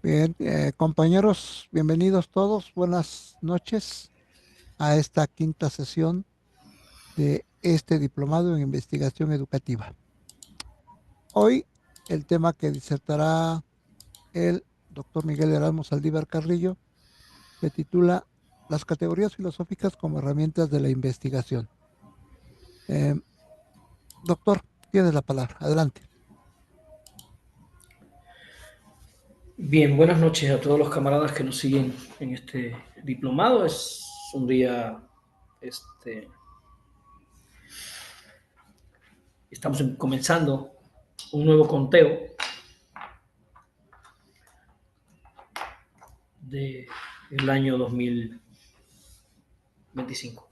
Bien, compañeros, bienvenidos todos. Buenas noches a esta quinta sesión de este diplomado en investigación educativa. Hoy el tema que disertará el doctor Miguel Erasmo Saldívar Carrillo se titula Las categorías filosóficas como herramientas de la investigación. Eh, Doctor, tienes la palabra. Adelante. Bien, buenas noches a todos los camaradas que nos siguen en este diplomado. Es un día, este, estamos comenzando un nuevo conteo del año 2025.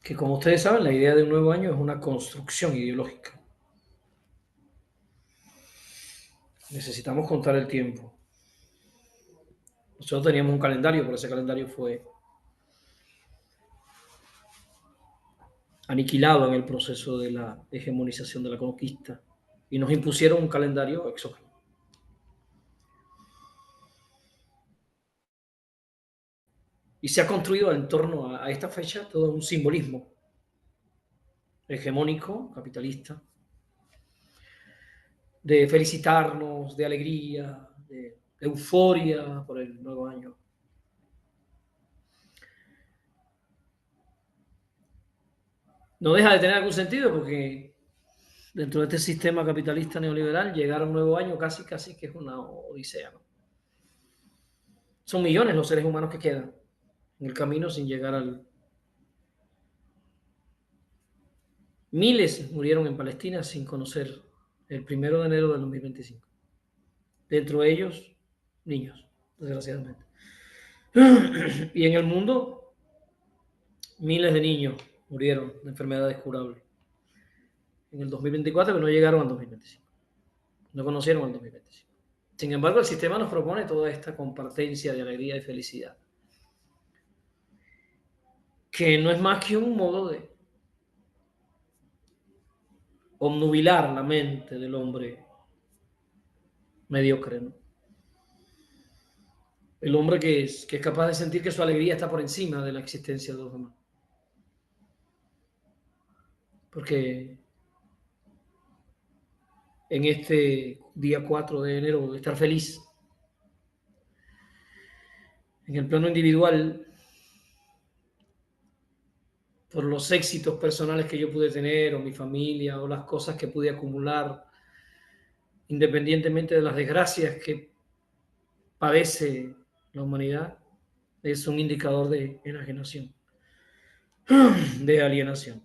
Que como ustedes saben, la idea de un nuevo año es una construcción ideológica. Necesitamos contar el tiempo. Nosotros teníamos un calendario, pero ese calendario fue aniquilado en el proceso de la hegemonización de la conquista y nos impusieron un calendario exógeno. Y se ha construido en torno a esta fecha todo un simbolismo hegemónico, capitalista, de felicitarnos, de alegría, de euforia por el nuevo año. No deja de tener algún sentido porque dentro de este sistema capitalista neoliberal llegar a un nuevo año casi que es una odisea, ¿no? Son millones los seres humanos que quedan en el camino sin llegar al... Miles murieron en Palestina sin conocer el 1 de enero del 2025. Dentro de ellos, niños, desgraciadamente. Y en el mundo, miles de niños murieron de enfermedades curables en el 2024 que no llegaron al 2025, no conocieron al 2025. Sin embargo, el sistema nos propone toda esta compartencia de alegría y felicidad, que no es más que un modo de obnubilar la mente del hombre mediocre, ¿no? El hombre que es capaz de sentir que su alegría está por encima de la existencia de los demás. Porque en este día 4 de enero, estar feliz en el plano individual por los éxitos personales que yo pude tener, o mi familia, o las cosas que pude acumular, independientemente de las desgracias que padece la humanidad, es un indicador de enajenación, de alienación.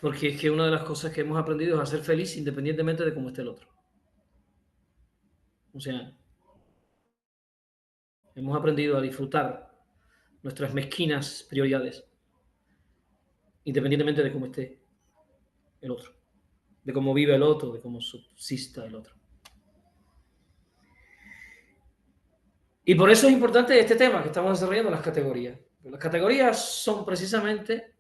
Porque es que una de las cosas que hemos aprendido es a ser feliz independientemente de cómo esté el otro. O sea, hemos aprendido a disfrutar nuestras mezquinas prioridades independientemente de cómo esté el otro, de cómo vive el otro, de cómo subsista el otro. Y por eso es importante este tema que estamos desarrollando, las categorías. Las categorías son precisamente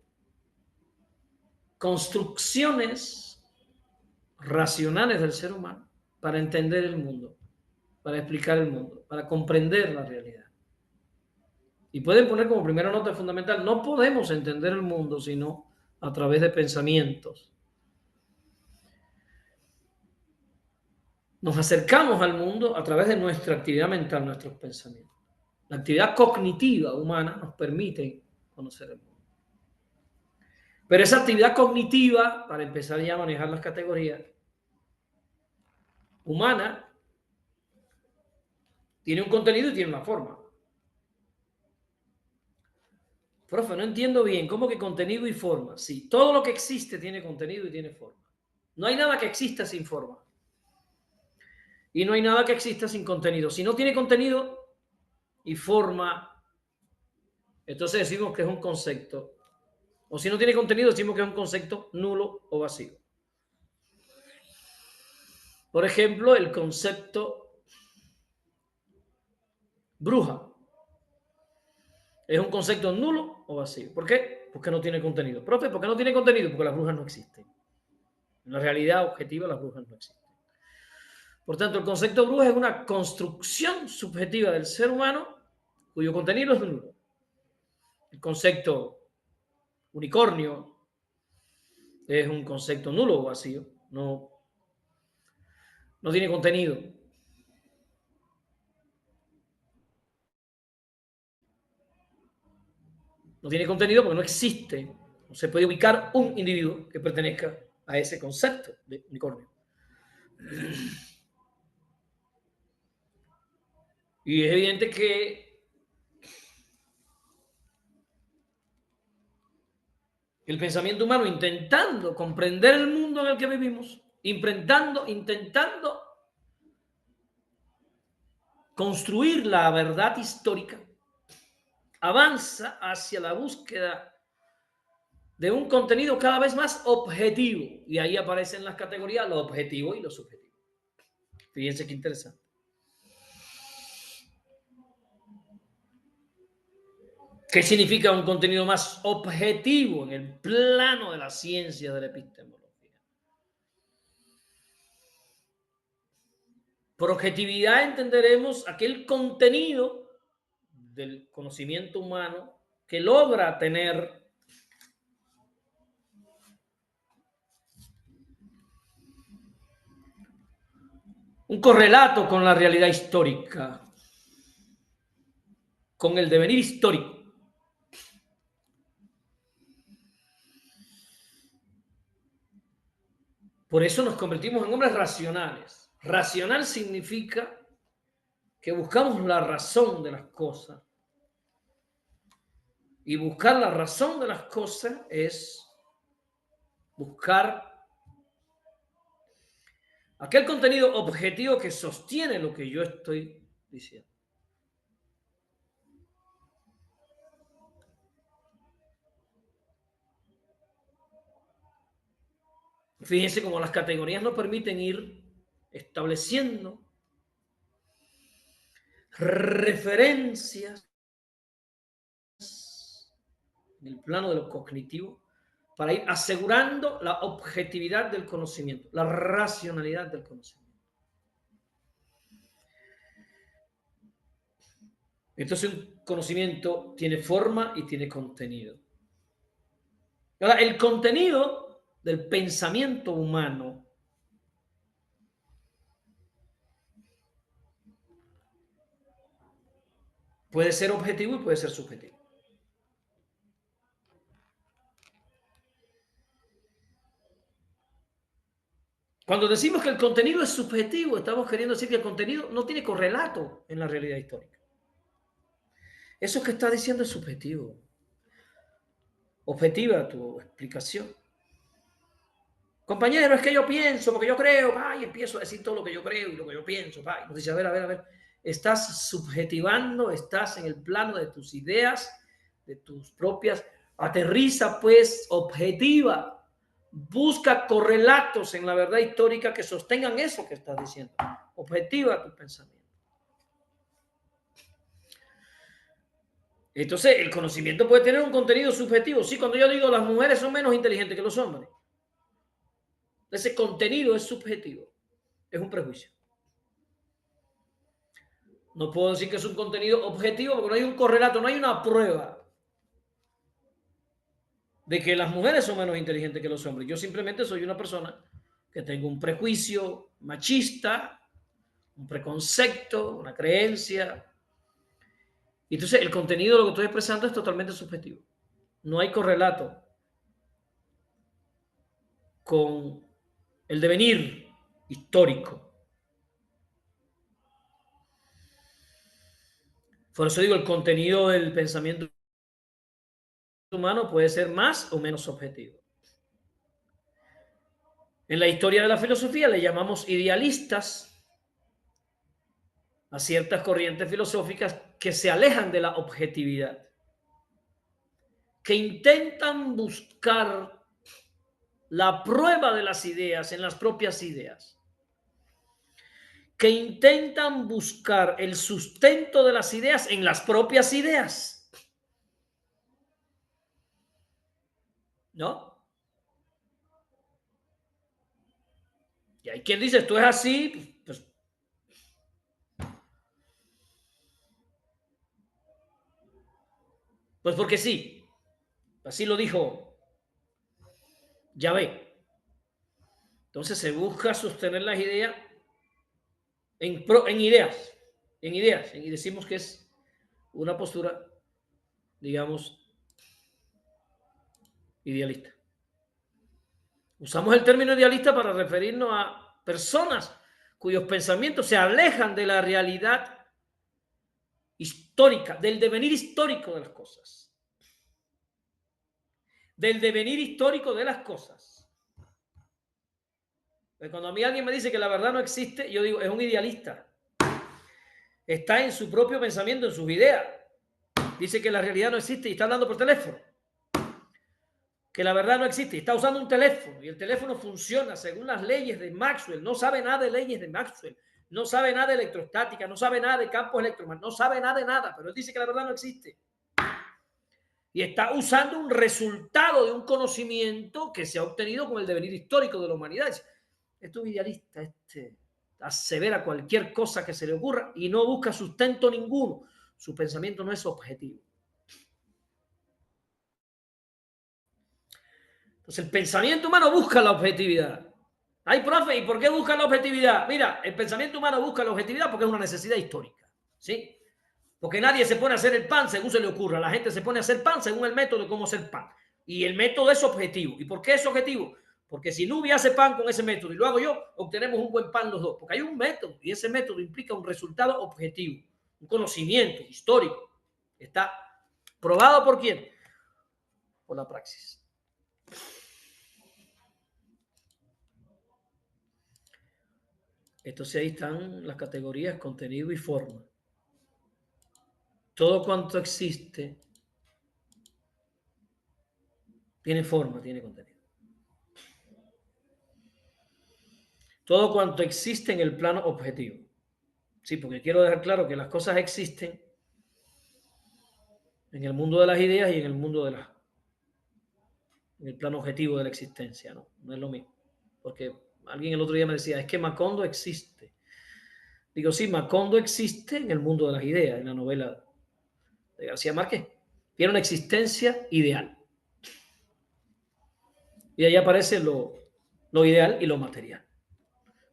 construcciones racionales del ser humano para entender el mundo, para explicar el mundo, para comprender la realidad. Y pueden poner como primera nota fundamental, no podemos entender el mundo sino a través de pensamientos. Nos acercamos al mundo a través de nuestra actividad mental, nuestros pensamientos. La actividad cognitiva humana nos permite conocer el mundo. Pero esa actividad cognitiva, para empezar ya a manejar las categorías, humana, tiene un contenido y tiene una forma. Profe, no entiendo bien, ¿cómo que contenido y forma? Sí, todo lo que existe tiene contenido y tiene forma. No hay nada que exista sin forma. Y no hay nada que exista sin contenido. Si no tiene contenido y forma, entonces decimos que es un concepto. O si no tiene contenido, decimos que es un concepto nulo o vacío. Por ejemplo, el concepto bruja es un concepto nulo o vacío. ¿Por qué? Porque no tiene contenido. Profe, ¿por qué no tiene contenido? Porque las brujas no existen. En la realidad objetiva las brujas no existen. Por tanto, el concepto bruja es una construcción subjetiva del ser humano cuyo contenido es nulo. El concepto unicornio es un concepto nulo o vacío, no tiene contenido. No tiene contenido porque no existe, no se puede ubicar un individuo que pertenezca a ese concepto de unicornio. Y es evidente que el pensamiento humano, intentando comprender el mundo en el que vivimos, intentando construir la verdad histórica, avanza hacia la búsqueda de un contenido cada vez más objetivo. Y ahí aparecen las categorías lo objetivo y lo subjetivo. Fíjense qué interesante. ¿Qué significa un contenido más objetivo en el plano de la ciencia de la epistemología? Por objetividad entenderemos aquel contenido del conocimiento humano que logra tener un correlato con la realidad histórica, con el devenir histórico. Por eso nos convertimos en hombres racionales. Racional significa que buscamos la razón de las cosas. Y buscar la razón de las cosas es buscar aquel contenido objetivo que sostiene lo que yo estoy diciendo. Fíjense cómo las categorías nos permiten ir estableciendo referencias en el plano de lo cognitivo para ir asegurando la objetividad del conocimiento, la racionalidad del conocimiento. Entonces un conocimiento tiene forma y tiene contenido. Ahora, el contenido del pensamiento humano puede ser objetivo y puede ser subjetivo. Cuando decimos que el contenido es subjetivo, estamos queriendo decir que el contenido no tiene correlato en la realidad histórica. Eso que está diciendo es subjetivo. Objetiva tu explicación. Compañero, es que yo pienso, porque yo creo, y empiezo a decir todo lo que yo creo y lo que yo pienso, y nos dice, a ver, estás subjetivando, estás en el plano de tus ideas, de tus propias, aterriza pues, objetiva, busca correlatos en la verdad histórica que sostengan eso que estás diciendo, objetiva tu pensamiento. Entonces, el conocimiento puede tener un contenido subjetivo. Sí, cuando yo digo las mujeres son menos inteligentes que los hombres, ese contenido es subjetivo, es un prejuicio. No puedo decir que es un contenido objetivo porque no hay un correlato, no hay una prueba de que las mujeres son menos inteligentes que los hombres. Yo simplemente soy una persona que tengo un prejuicio machista, un preconcepto, una creencia. Y entonces el contenido de lo que estoy expresando es totalmente subjetivo. No hay correlato con el devenir histórico. Por eso digo, el contenido del pensamiento humano puede ser más o menos objetivo. En la historia de la filosofía le llamamos idealistas a ciertas corrientes filosóficas que se alejan de la objetividad, que intentan buscar la prueba de las ideas en las propias ideas, que intentan buscar el sustento de las ideas en las propias ideas. ¿No? Y hay quien dice, esto es así, pues porque sí. Así lo dijo Yahvé. Entonces se busca sostener las ideas en ideas, y decimos que es una postura, digamos, idealista. Usamos el término idealista para referirnos a personas cuyos pensamientos se alejan de la realidad histórica, del devenir histórico de las cosas. Del devenir histórico de las cosas. Cuando a mí alguien me dice que la verdad no existe, yo digo, es un idealista. Está en su propio pensamiento, en sus ideas. Dice que la realidad no existe y está hablando por teléfono. Que la verdad no existe. Está usando un teléfono y el teléfono funciona según las leyes de Maxwell. No sabe nada de leyes de Maxwell. No sabe nada de electrostática. No sabe nada de campos electromagnéticos. No sabe nada de nada. Pero él dice que la verdad no existe. Y está usando un resultado de un conocimiento que se ha obtenido con el devenir histórico de la humanidad. Esto es un idealista. Asevera cualquier cosa que se le ocurra y no busca sustento ninguno. Su pensamiento no es objetivo. Entonces el pensamiento humano busca la objetividad. Ay, profe, ¿y por qué busca la objetividad? Mira, el pensamiento humano busca la objetividad porque es una necesidad histórica, ¿sí? Porque nadie se pone a hacer el pan según se le ocurra. La gente se pone a hacer pan según el método de cómo hacer pan. Y el método es objetivo. ¿Y por qué es objetivo? Porque si Nubia hace pan con ese método y lo hago yo, obtenemos un buen pan los dos. Porque hay un método y ese método implica un resultado objetivo, un conocimiento histórico. ¿Está probado por quién? Por la praxis. Entonces ahí están las categorías contenido y forma. Todo cuanto existe tiene forma, tiene contenido. Todo cuanto existe en el plano objetivo. Sí, porque quiero dejar claro que las cosas existen en el mundo de las ideas y en el mundo en el plano objetivo de la existencia, ¿no? No es lo mismo. Porque alguien el otro día me decía, es que Macondo existe. Digo, sí, Macondo existe en el mundo de las ideas, en la novela de García Márquez. Tiene una existencia ideal. Y ahí aparece lo ideal y lo material.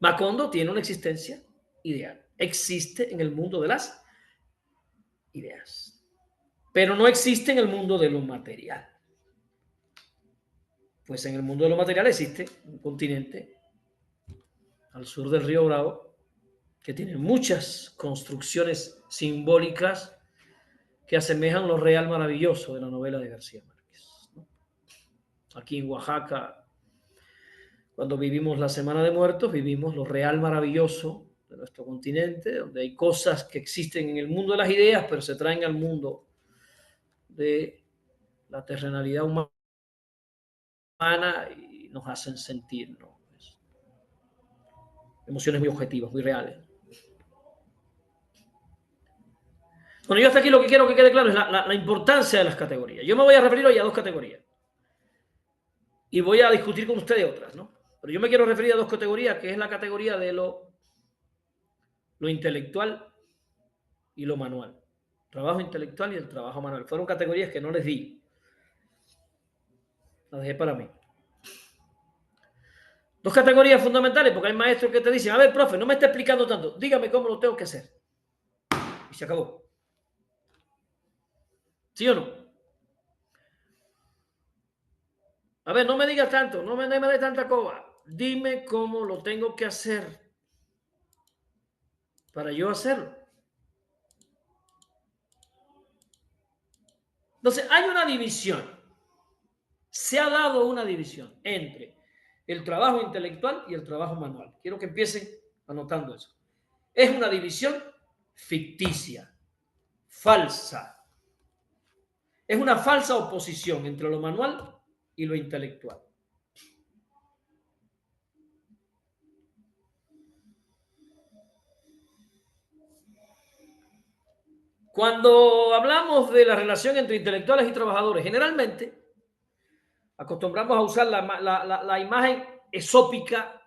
Macondo tiene una existencia ideal. Existe en el mundo de las ideas. Pero no existe en el mundo de lo material. Pues en el mundo de lo material existe un continente al sur del río Bravo que tiene muchas construcciones simbólicas que asemejan lo real maravilloso de la novela de García Márquez, ¿no? Aquí en Oaxaca, cuando vivimos la Semana de Muertos, vivimos lo real maravilloso de nuestro continente, donde hay cosas que existen en el mundo de las ideas, pero se traen al mundo de la terrenalidad humana y nos hacen sentir, ¿no? Emociones muy objetivas, muy reales. Bueno, yo hasta aquí lo que quiero que quede claro es la importancia de las categorías. Yo me voy a referir hoy a dos categorías y voy a discutir con ustedes otras, ¿no? Pero yo me quiero referir a dos categorías, que es la categoría de lo intelectual y lo manual. Trabajo intelectual y el trabajo manual. Fueron categorías que no les di. Las dejé para mí. Dos categorías fundamentales, porque hay maestros que te dicen, a ver, profe, no me está explicando tanto, dígame cómo lo tengo que hacer. Y se acabó. ¿Sí o no? A ver, no me digas tanto, no me dé tanta coba. Dime cómo lo tengo que hacer para yo hacerlo. Entonces, hay una división. Se ha dado una división entre el trabajo intelectual y el trabajo manual. Quiero que empiecen anotando eso. Es una división ficticia, falsa. Es una falsa oposición entre lo manual y lo intelectual. Cuando hablamos de la relación entre intelectuales y trabajadores, generalmente acostumbramos a usar la imagen esópica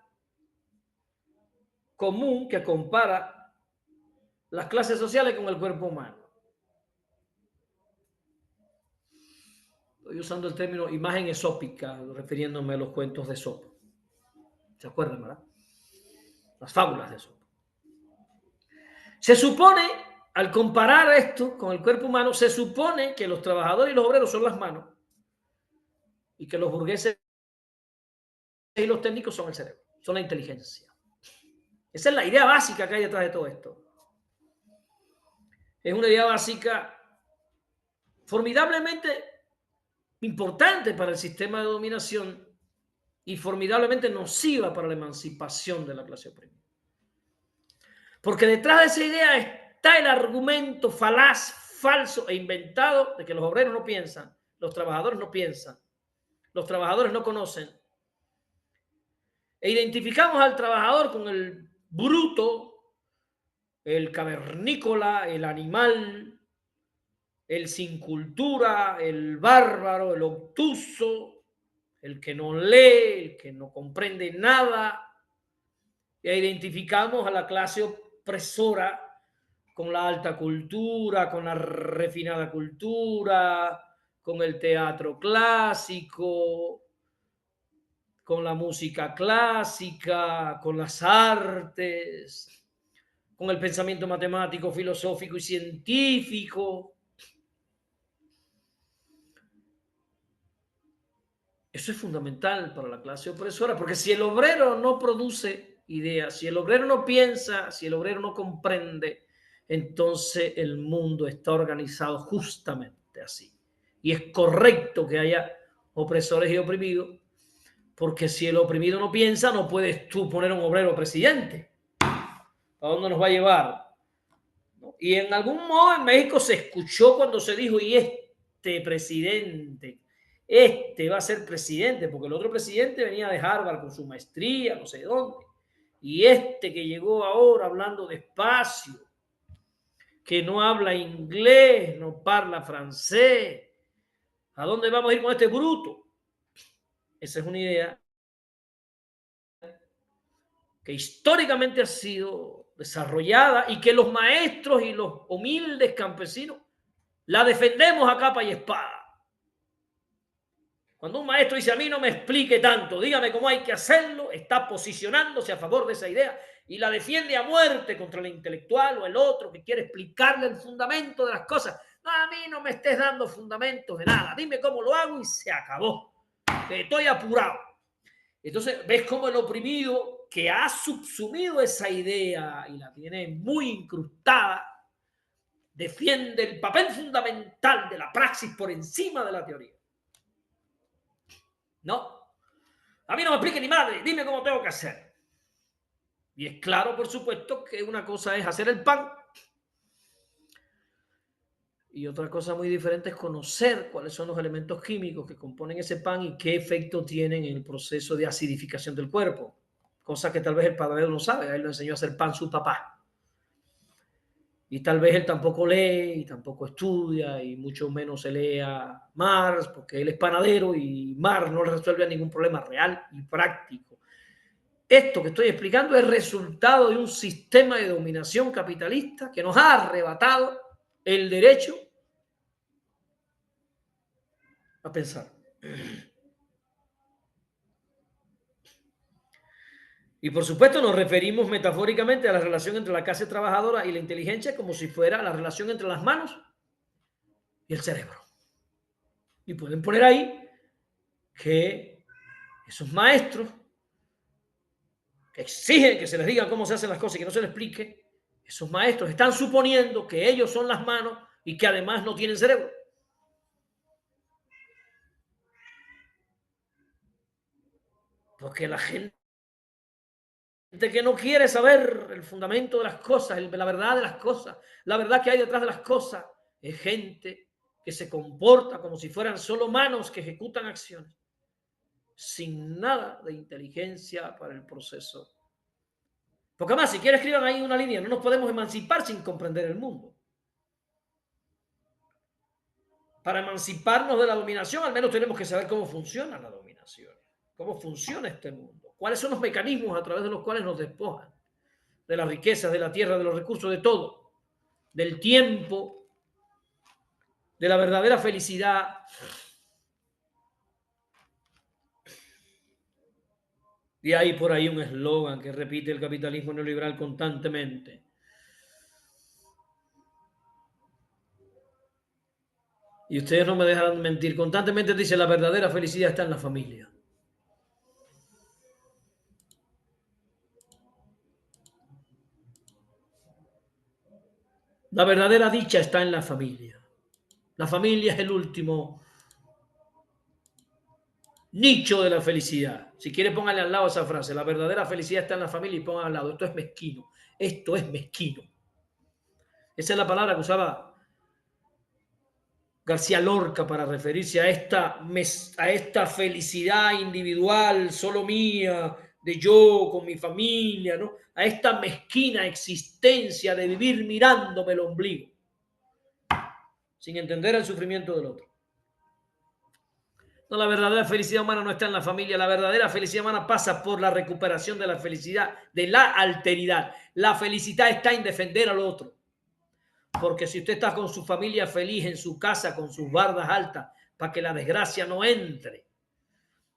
común que compara las clases sociales con el cuerpo humano. Estoy usando el término imagen esópica, refiriéndome a los cuentos de Esopo. ¿Se acuerdan, verdad? Las fábulas de Esopo. Se supone, al comparar esto con el cuerpo humano, se supone que los trabajadores y los obreros son las manos y que los burgueses y los técnicos son el cerebro, son la inteligencia. Esa es la idea básica que hay detrás de todo esto. Es una idea básica formidablemente importante para el sistema de dominación y formidablemente nociva para la emancipación de la clase oprimida. Porque detrás de esa idea está el argumento falaz, falso e inventado de que los obreros no piensan, los trabajadores no piensan, los trabajadores no conocen. E identificamos al trabajador con el bruto, el cavernícola, el animal, el sin cultura, el bárbaro, el obtuso, el que no lee, el que no comprende nada. E identificamos a la clase opresora con la alta cultura, con la refinada cultura, con el teatro clásico, con la música clásica, con las artes, con el pensamiento matemático, filosófico y científico. Eso es fundamental para la clase opresora, porque si el obrero no produce ideas, si el obrero no piensa, si el obrero no comprende, entonces el mundo está organizado justamente así. Y es correcto que haya opresores y oprimidos, porque si el oprimido no piensa, no puedes tú poner un obrero presidente. ¿A dónde nos va a llevar? Y en algún modo en México se escuchó cuando se dijo, y este presidente, este va a ser presidente, porque el otro presidente venía de Harvard con su maestría, no sé dónde, y este que llegó ahora hablando despacio, que no habla inglés, no habla francés, ¿a dónde vamos a ir con este bruto? Esa es una idea que históricamente ha sido desarrollada y que los maestros y los humildes campesinos la defendemos a capa y espada. Cuando un maestro dice a mí no me explique tanto, dígame cómo hay que hacerlo, está posicionándose a favor de esa idea y la defiende a muerte contra el intelectual o el otro que quiere explicarle el fundamento de las cosas. No, a mí no me estés dando fundamentos de nada, dime cómo lo hago y se acabó. Estoy apurado. Entonces ves cómo el oprimido que ha subsumido esa idea y la tiene muy incrustada, defiende el papel fundamental de la praxis por encima de la teoría. No, a mí no me explique ni madre, dime cómo tengo que hacer. Y es claro, por supuesto, que una cosa es hacer el pan y otra cosa muy diferente es conocer cuáles son los elementos químicos que componen ese pan y qué efecto tienen en el proceso de acidificación del cuerpo. Cosa que tal vez el padre no sabe, a él le enseñó a hacer pan su papá. Y tal vez él tampoco lee y tampoco estudia y mucho menos se lea Marx porque él es panadero y Marx no le resuelve ningún problema real y práctico. Esto que estoy explicando es resultado de un sistema de dominación capitalista que nos ha arrebatado el derecho a pensar. Y por supuesto nos referimos metafóricamente a la relación entre la clase trabajadora y la inteligencia como si fuera la relación entre las manos y el cerebro. Y pueden poner ahí que esos maestros que exigen que se les diga cómo se hacen las cosas y que no se les explique, esos maestros están suponiendo que ellos son las manos y que además no tienen cerebro. Porque la gente que no quiere saber el fundamento de las cosas, la verdad de las cosas, la verdad que hay detrás de las cosas, es gente que se comporta como si fueran solo manos que ejecutan acciones, sin nada de inteligencia para el proceso. Porque además, si quieren escriban ahí una línea, no nos podemos emancipar sin comprender el mundo. Para emanciparnos de la dominación, al menos tenemos que saber cómo funciona la dominación, cómo funciona este mundo, cuáles son los mecanismos a través de los cuales nos despojan. de las riquezas, de la tierra, de los recursos, de todo, del tiempo, de la verdadera felicidad. Y hay por ahí un eslogan que repite el capitalismo neoliberal constantemente. Y ustedes no me dejarán mentir. Constantemente dice: la verdadera felicidad está en la familia. La verdadera dicha está en la familia. La familia es el último nicho de la felicidad. Si quiere, póngale al lado esa frase: la verdadera felicidad está en la familia, y pongan al lado: esto es mezquino. Esto es mezquino. Esa es la palabra que usaba García Lorca para referirse a esta felicidad individual, solo mía, de yo con mi familia, ¿no? A esta mezquina existencia de vivir mirándome el ombligo, sin entender el sufrimiento del otro. No, la verdadera felicidad humana no está en la familia. La verdadera felicidad humana pasa por la recuperación de la felicidad, de la alteridad. La felicidad está en defender al otro. Porque si usted está con su familia feliz en su casa, con sus bardas altas, para que la desgracia no entre,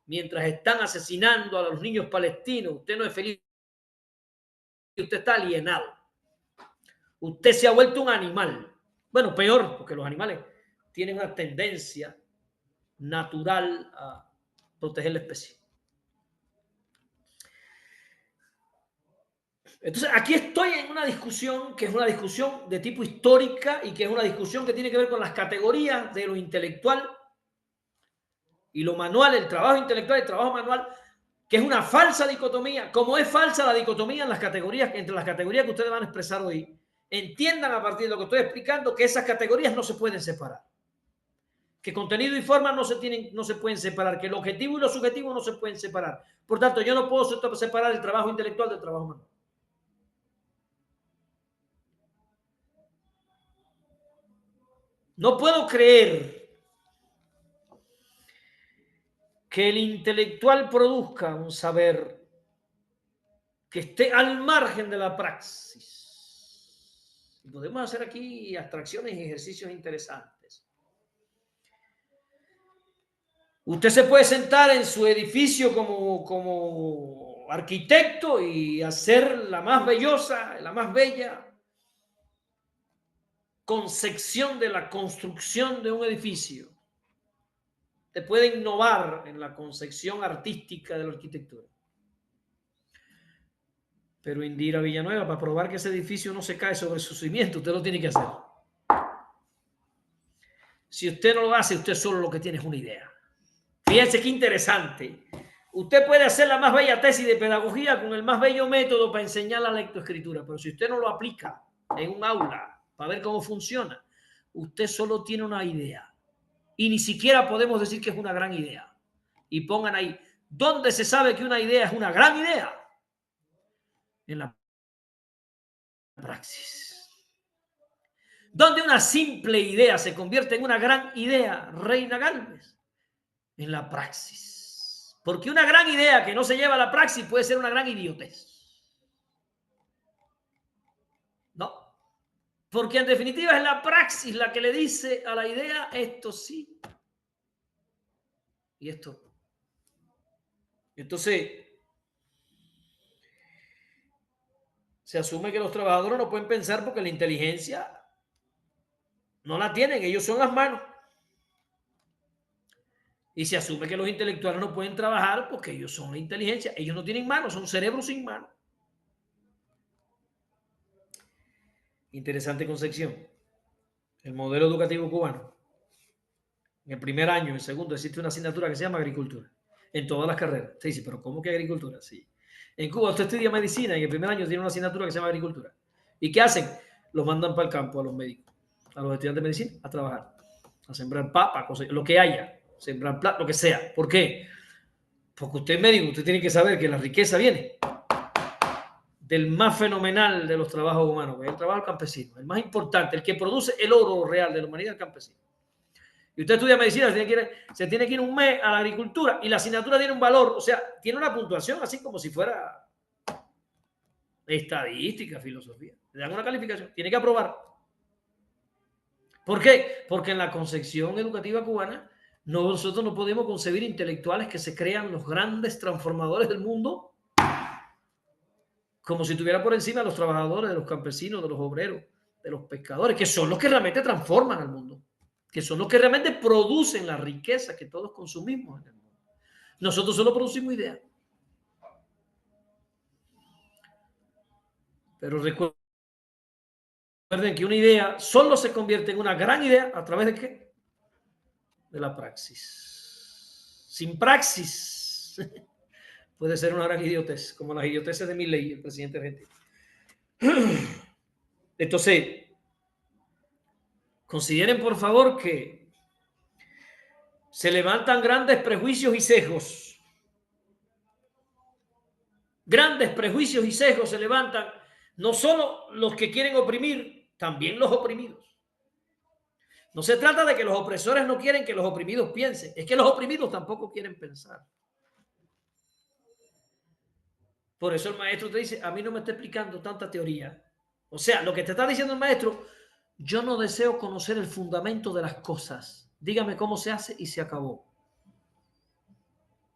mientras están asesinando a los niños palestinos, usted no es feliz, usted está alienado. Usted se ha vuelto un animal. Bueno, peor, porque los animales tienen una tendencia natural a proteger la especie. Entonces, aquí estoy en una discusión que es una discusión de tipo histórica y que es una discusión que tiene que ver con las categorías de lo intelectual y lo manual, el trabajo intelectual y el trabajo manual, que es una falsa dicotomía. Como es falsa la dicotomía en las categorías, entre las categorías que ustedes van a expresar hoy, entiendan a partir de lo que estoy explicando que esas categorías no se pueden separar. Que contenido y forma no se pueden separar, que el objetivo y lo subjetivo no se pueden separar. Por tanto, yo no puedo separar el trabajo intelectual del trabajo manual. No puedo creer que el intelectual produzca un saber que esté al margen de la praxis. Podemos hacer aquí abstracciones y ejercicios interesantes. Usted se puede sentar en su edificio como arquitecto y hacer la más bellosa, la más bella concepción de la construcción de un edificio. Te puede innovar en la concepción artística de la arquitectura. Pero Indira Villanueva, para probar que ese edificio no se cae sobre su cimiento, usted lo tiene que hacer. Si usted no lo hace, usted solo lo que tiene es una idea. Fíjense qué interesante. Usted puede hacer la más bella tesis de pedagogía con el más bello método para enseñar la lectoescritura, pero si usted no lo aplica en un aula para ver cómo funciona, usted solo tiene una idea. Y ni siquiera podemos decir que es una gran idea. Y pongan ahí, ¿dónde se sabe que una idea es una gran idea? En la praxis. ¿Dónde una simple idea se convierte en una gran idea, Reina Galvez? En la praxis. Porque una gran idea que no se lleva a la praxis puede ser una gran idiotez. No. Porque en definitiva es la praxis la que le dice a la idea esto sí y esto no. Entonces, se asume que los trabajadores no pueden pensar porque la inteligencia no la tienen, ellos son las manos. Y se asume que los intelectuales no pueden trabajar porque ellos son la inteligencia. Ellos no tienen manos, son cerebros sin manos. Interesante concepción. El modelo educativo cubano. En el primer año, en el segundo, existe una asignatura que se llama agricultura. En todas las carreras. Se dice, pero ¿cómo que agricultura? Sí. En Cuba usted estudia medicina y en el primer año tiene una asignatura que se llama agricultura. ¿Y qué hacen? Los mandan para el campo a los médicos, a los estudiantes de medicina, a trabajar, a sembrar papa, lo que haya, sembrar plata, lo que sea. ¿Por qué? Porque usted es médico, usted tiene que saber que la riqueza viene del más fenomenal de los trabajos humanos, que es el trabajo campesino, el más importante, el que produce el oro real de la humanidad, el campesino. Y usted estudia medicina, se tiene que ir un mes a la agricultura y la asignatura tiene un valor, o sea, tiene una puntuación así como si fuera Estadística, filosofía. Le dan una calificación. Tiene que aprobar. ¿Por qué? Porque en la concepción educativa cubana nosotros no podemos concebir intelectuales que se crean los grandes transformadores del mundo como si tuviera por encima de los trabajadores, de los campesinos, de los obreros, de los pescadores, que son los que realmente transforman al mundo, que son los que realmente producen la riqueza que todos consumimos en el mundo. Nosotros solo producimos ideas. Pero recuerden que una idea solo se convierte en una gran idea a través de ¿qué? De la praxis. Sin praxis puede ser una gran idiotez, como las idioteces de Milei, el presidente argentino. Entonces, consideren por favor que se levantan grandes prejuicios y sesgos. Grandes prejuicios y sesgos se levantan, no solo los que quieren oprimir, también los oprimidos. No se trata de que los opresores no quieren que los oprimidos piensen, es que los oprimidos tampoco quieren pensar. Por eso el maestro te dice, a mí no me está explicando tanta teoría. O sea, lo que te está diciendo el maestro, yo no deseo conocer el fundamento de las cosas. Dígame cómo se hace y se acabó.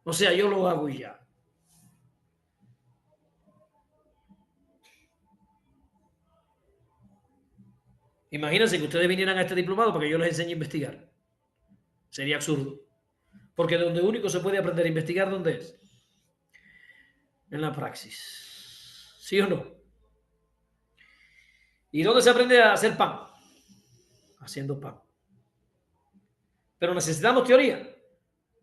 O sea, yo lo hago y ya. Imagínense que ustedes vinieran a este diplomado para que yo les enseñe a investigar. Sería absurdo. Porque donde único se puede aprender a investigar, ¿dónde es? En la praxis. ¿Sí o no? ¿Y dónde se aprende a hacer pan? Haciendo pan. Pero necesitamos teoría.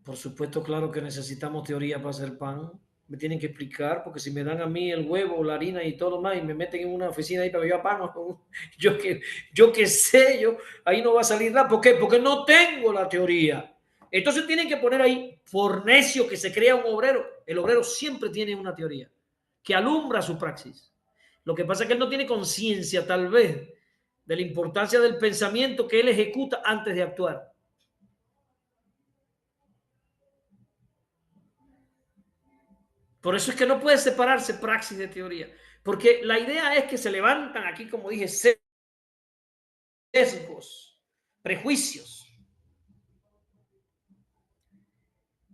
Por supuesto, claro que necesitamos teoría para hacer pan. Me tienen que explicar, porque si me dan a mí el huevo, la harina y todo lo más, y me meten en una oficina ahí para que yo haga pan, yo qué sé, ahí no va a salir nada. ¿Por qué? Porque no tengo la teoría. Entonces tienen que poner ahí, por necio que se crea un obrero. El obrero siempre tiene una teoría que alumbra su praxis. Lo que pasa es que él no tiene conciencia, tal vez, de la importancia del pensamiento que él ejecuta antes de actuar. Por eso es que no puede separarse praxis de teoría, porque la idea es que se levantan aquí, como dije, sesgos, prejuicios,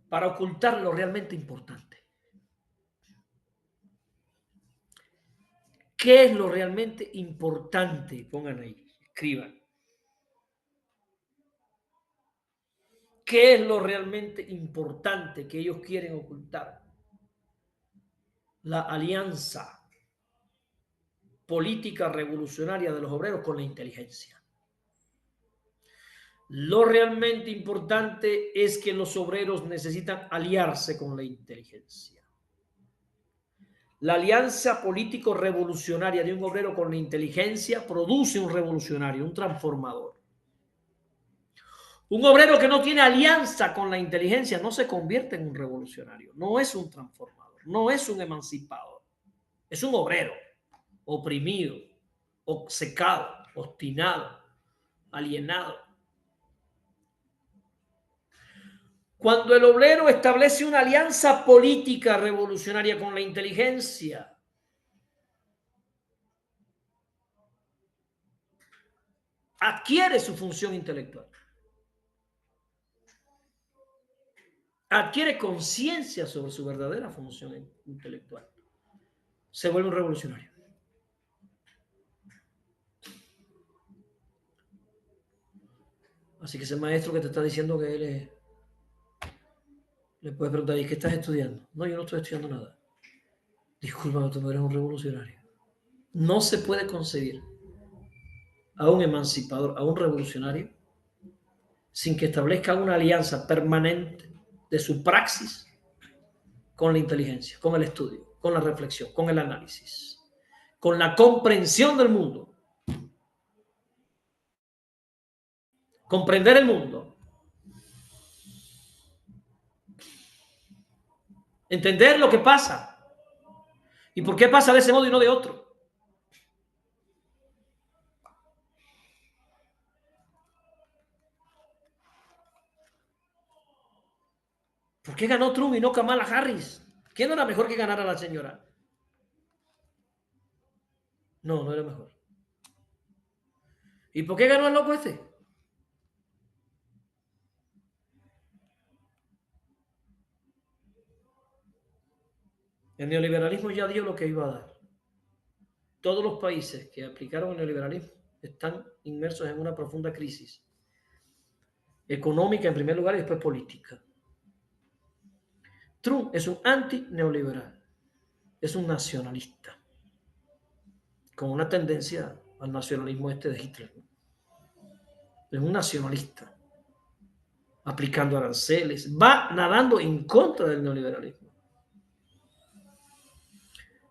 para ocultar lo realmente importante. ¿Qué es lo realmente importante? Pongan ahí, escriban. ¿Qué es lo realmente importante que ellos quieren ocultar? La alianza política revolucionaria de los obreros con la inteligencia. Lo realmente importante es que los obreros necesitan aliarse con la inteligencia. La alianza político-revolucionaria de un obrero con la inteligencia produce un revolucionario, un transformador. Un obrero que no tiene alianza con la inteligencia no se convierte en un revolucionario, no es un transformador, no es un emancipador, es un obrero oprimido, obcecado, obstinado, alienado. Cuando el obrero establece una alianza política revolucionaria con la inteligencia, adquiere su función intelectual. Adquiere conciencia sobre su verdadera función intelectual. Se vuelve un revolucionario. Así que ese maestro que te está diciendo que él es... Le puedes preguntar, ¿y qué estás estudiando? No, yo no estoy estudiando nada. Disculpa, tú no eres un revolucionario. No se puede concebir a un emancipador, a un revolucionario, sin que establezca una alianza permanente de su praxis con la inteligencia, con el estudio, con la reflexión, con el análisis, con la comprensión del mundo. Comprender el mundo. Entender lo que pasa. ¿Y por qué pasa de ese modo y no de otro? ¿Por qué ganó Trump y no Kamala Harris? ¿Quién era mejor que ganara la señora? No, no era mejor. ¿Y por qué ganó el loco este? El neoliberalismo ya dio lo que iba a dar. Todos los países que aplicaron el neoliberalismo están inmersos en una profunda crisis económica en primer lugar y después política. Trump es un anti-neoliberal, es un nacionalista, con una tendencia al nacionalismo este de Hitler. Es un nacionalista, aplicando aranceles, va nadando en contra del neoliberalismo.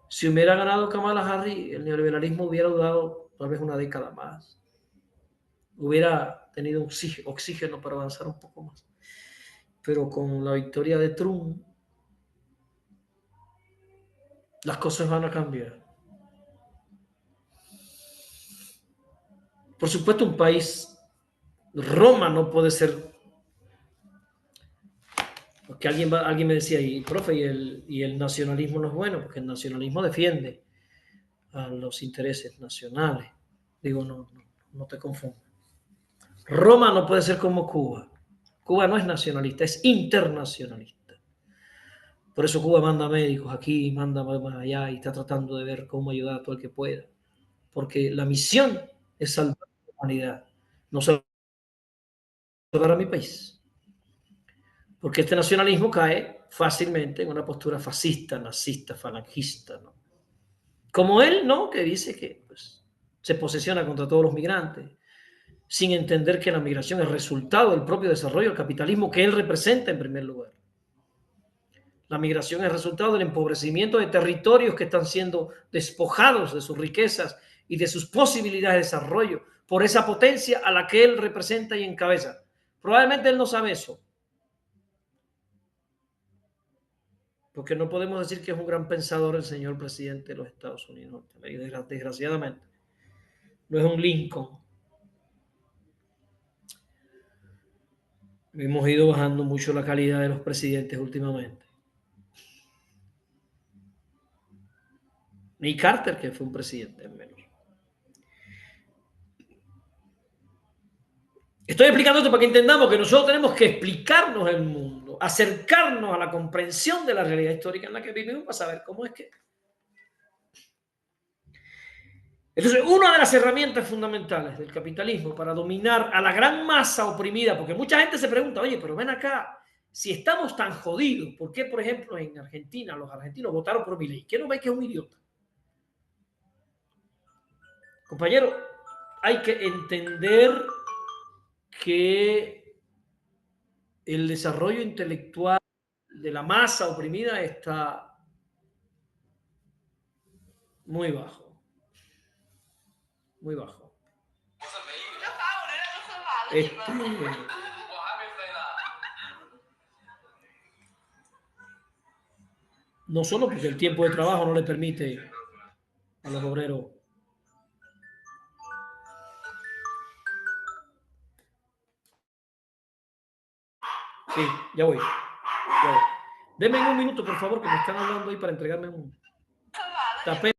Si hubiera ganado Kamala Harris, el neoliberalismo hubiera durado tal vez una década más. Hubiera tenido oxígeno para avanzar un poco más. Pero con la victoria de Trump, las cosas van a cambiar. Por supuesto, un país, Roma no puede ser, porque alguien me decía, y profe, y el nacionalismo no es bueno, porque el nacionalismo defiende a los intereses nacionales. Digo, no te confundas. Roma no puede ser como Cuba. Cuba no es nacionalista, es internacionalista. Por eso Cuba manda médicos aquí, manda más allá y está tratando de ver cómo ayudar a todo el que pueda. Porque la misión es salvar a la humanidad, no salvar a mi país. Porque este nacionalismo cae fácilmente en una postura fascista, nazista, falangista, ¿no? Como él, ¿no? Que dice que pues, se posesiona contra todos los migrantes, sin entender que la migración es resultado del propio desarrollo del capitalismo que él representa en primer lugar. La migración es resultado del empobrecimiento de territorios que están siendo despojados de sus riquezas y de sus posibilidades de desarrollo por esa potencia a la que él representa y encabeza. Probablemente él no sabe eso, porque no podemos decir que es un gran pensador el señor presidente de los Estados Unidos, desgraciadamente. No es un Lincoln. Hemos ido bajando mucho la calidad de los presidentes últimamente. Ni Carter, que fue un presidente menos. Estoy explicando esto para que entendamos que nosotros tenemos que explicarnos el mundo, acercarnos a la comprensión de la realidad histórica en la que vivimos para saber cómo es que. Entonces, una de las herramientas fundamentales del capitalismo para dominar a la gran masa oprimida, porque mucha gente se pregunta, oye, pero ven acá, si estamos tan jodidos, ¿por qué, por ejemplo, en Argentina los argentinos votaron por Milei? ¿Quién no ve que es un idiota? Compañero, hay que entender que el desarrollo intelectual de la masa oprimida está muy bajo, muy bajo. Este, no solo porque el tiempo de trabajo no le permite a los obreros. Sí, ya voy. Ya voy. Denme un minuto, por favor, que me están hablando ahí para entregarme un tapete.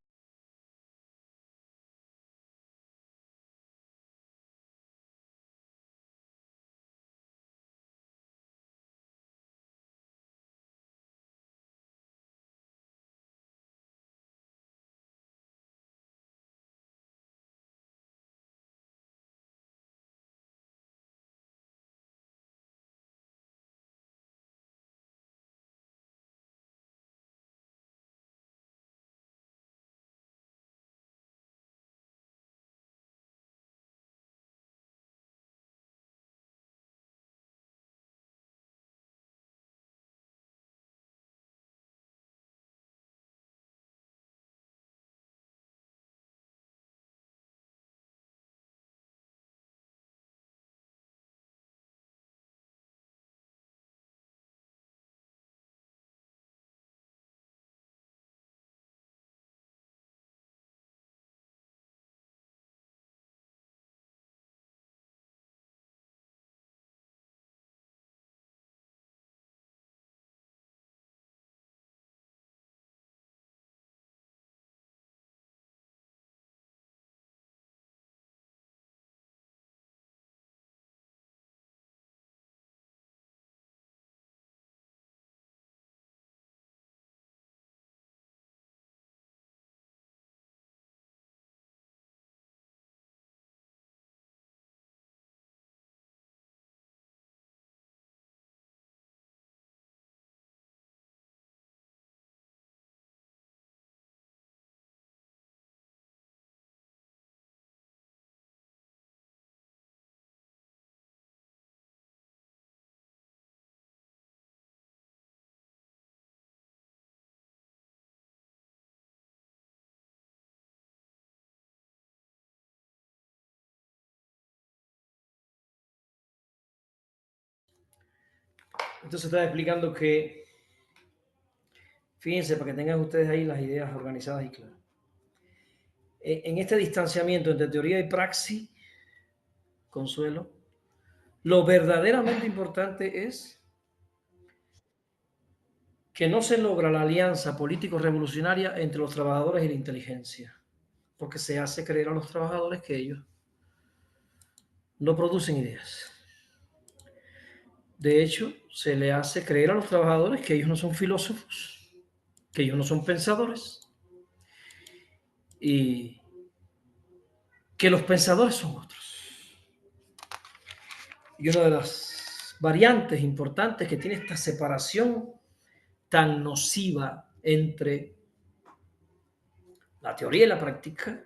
Entonces estaba explicando que, fíjense, para que tengan ustedes ahí las ideas organizadas y claras. En este distanciamiento entre teoría y praxis, Consuelo, lo verdaderamente importante es que no se logra la alianza político-revolucionaria entre los trabajadores y la inteligencia, porque se hace creer a los trabajadores que ellos no producen ideas. De hecho, se le hace creer a los trabajadores que ellos no son filósofos, que ellos no son pensadores y que los pensadores son otros. Y una de las variantes importantes que tiene esta separación tan nociva entre la teoría y la práctica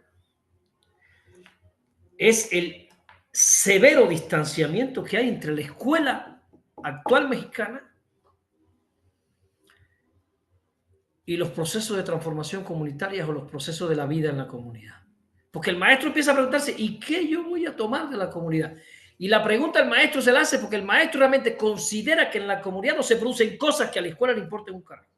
es el severo distanciamiento que hay entre la escuela actual mexicana y los procesos de transformación comunitaria o los procesos de la vida en la comunidad. Porque el maestro empieza a preguntarse, ¿y qué yo voy a tomar de la comunidad? Y la pregunta al maestro se la hace porque el maestro realmente considera que en la comunidad no se producen cosas que a la escuela le importen un carajo.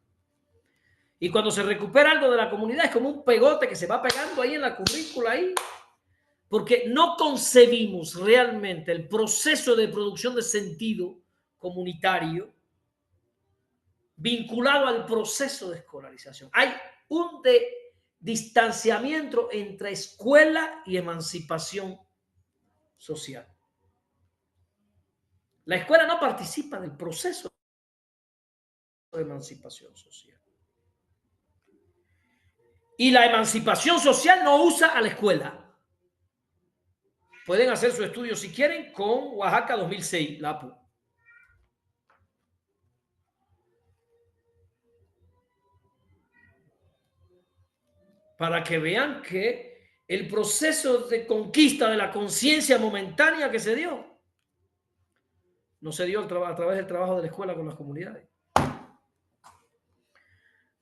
Y cuando se recupera algo de la comunidad es como un pegote que se va pegando ahí en la currícula ahí, porque no concebimos realmente el proceso de producción de sentido comunitario vinculado al proceso de escolarización. Hay un distanciamiento entre escuela y emancipación social. La escuela no participa del proceso de emancipación social. Y la emancipación social no usa a la escuela. Pueden hacer su estudio si quieren con Oaxaca 2006, la APU. Para que vean que el proceso de conquista de la conciencia momentánea que se dio, no se dio a través del trabajo de la escuela con las comunidades.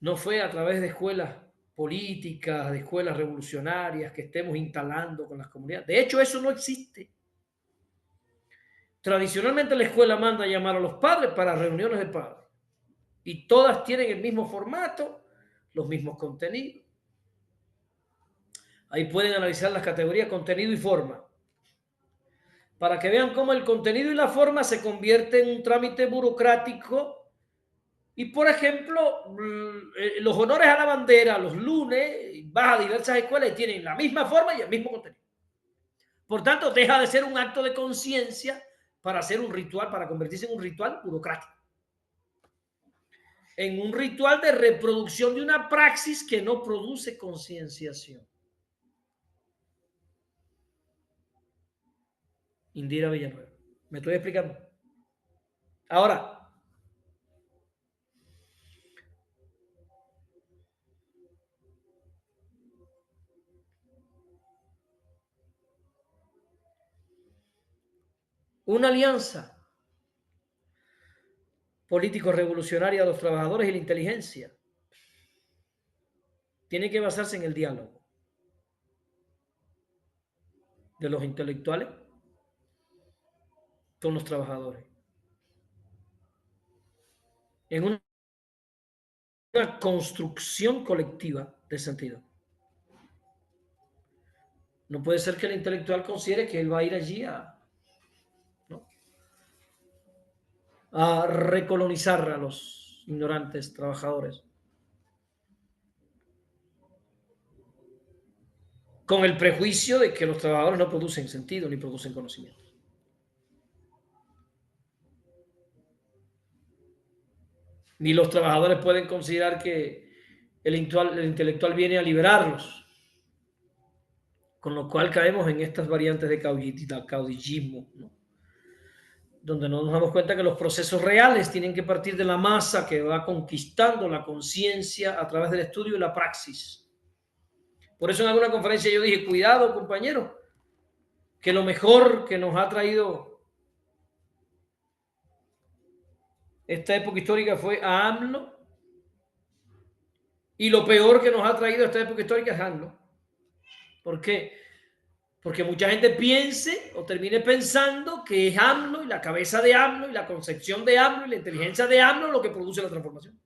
No fue a través de escuelas políticas, de escuelas revolucionarias que estemos instalando con las comunidades. De hecho, eso no existe. Tradicionalmente la escuela manda a llamar a los padres para reuniones de padres. Y todas tienen el mismo formato, los mismos contenidos. Ahí pueden analizar las categorías contenido y forma. Para que vean cómo el contenido y la forma se convierte en un trámite burocrático. Y, por ejemplo, los honores a la bandera, los lunes, vas a diversas escuelas y tienen la misma forma y el mismo contenido. Por tanto, deja de ser un acto de conciencia para hacer un ritual, para convertirse en un ritual burocrático. En un ritual de reproducción de una praxis que no produce concienciación. Indira Villanueva. ¿Me estoy explicando? Ahora, una alianza político-revolucionaria de los trabajadores y la inteligencia tiene que basarse en el diálogo de los intelectuales con los trabajadores. En una construcción colectiva de sentido. No puede ser que el intelectual considere que él va a ir allí a recolonizar a los ignorantes trabajadores con el prejuicio de que los trabajadores no producen sentido ni producen conocimiento. Ni los trabajadores pueden considerar que el intelectual viene a liberarlos, con lo cual caemos en estas variantes de caudillismo, ¿no? Donde no nos damos cuenta que los procesos reales tienen que partir de la masa que va conquistando la conciencia a través del estudio y la praxis. Por eso en alguna conferencia yo dije, cuidado compañeros, que lo mejor que nos ha traído esta época histórica fue a AMLO y lo peor que nos ha traído esta época histórica es AMLO. ¿Por qué? Porque mucha gente piense o termine pensando que es AMLO y la cabeza de AMLO y la concepción de AMLO y la inteligencia de AMLO lo que produce la transformación.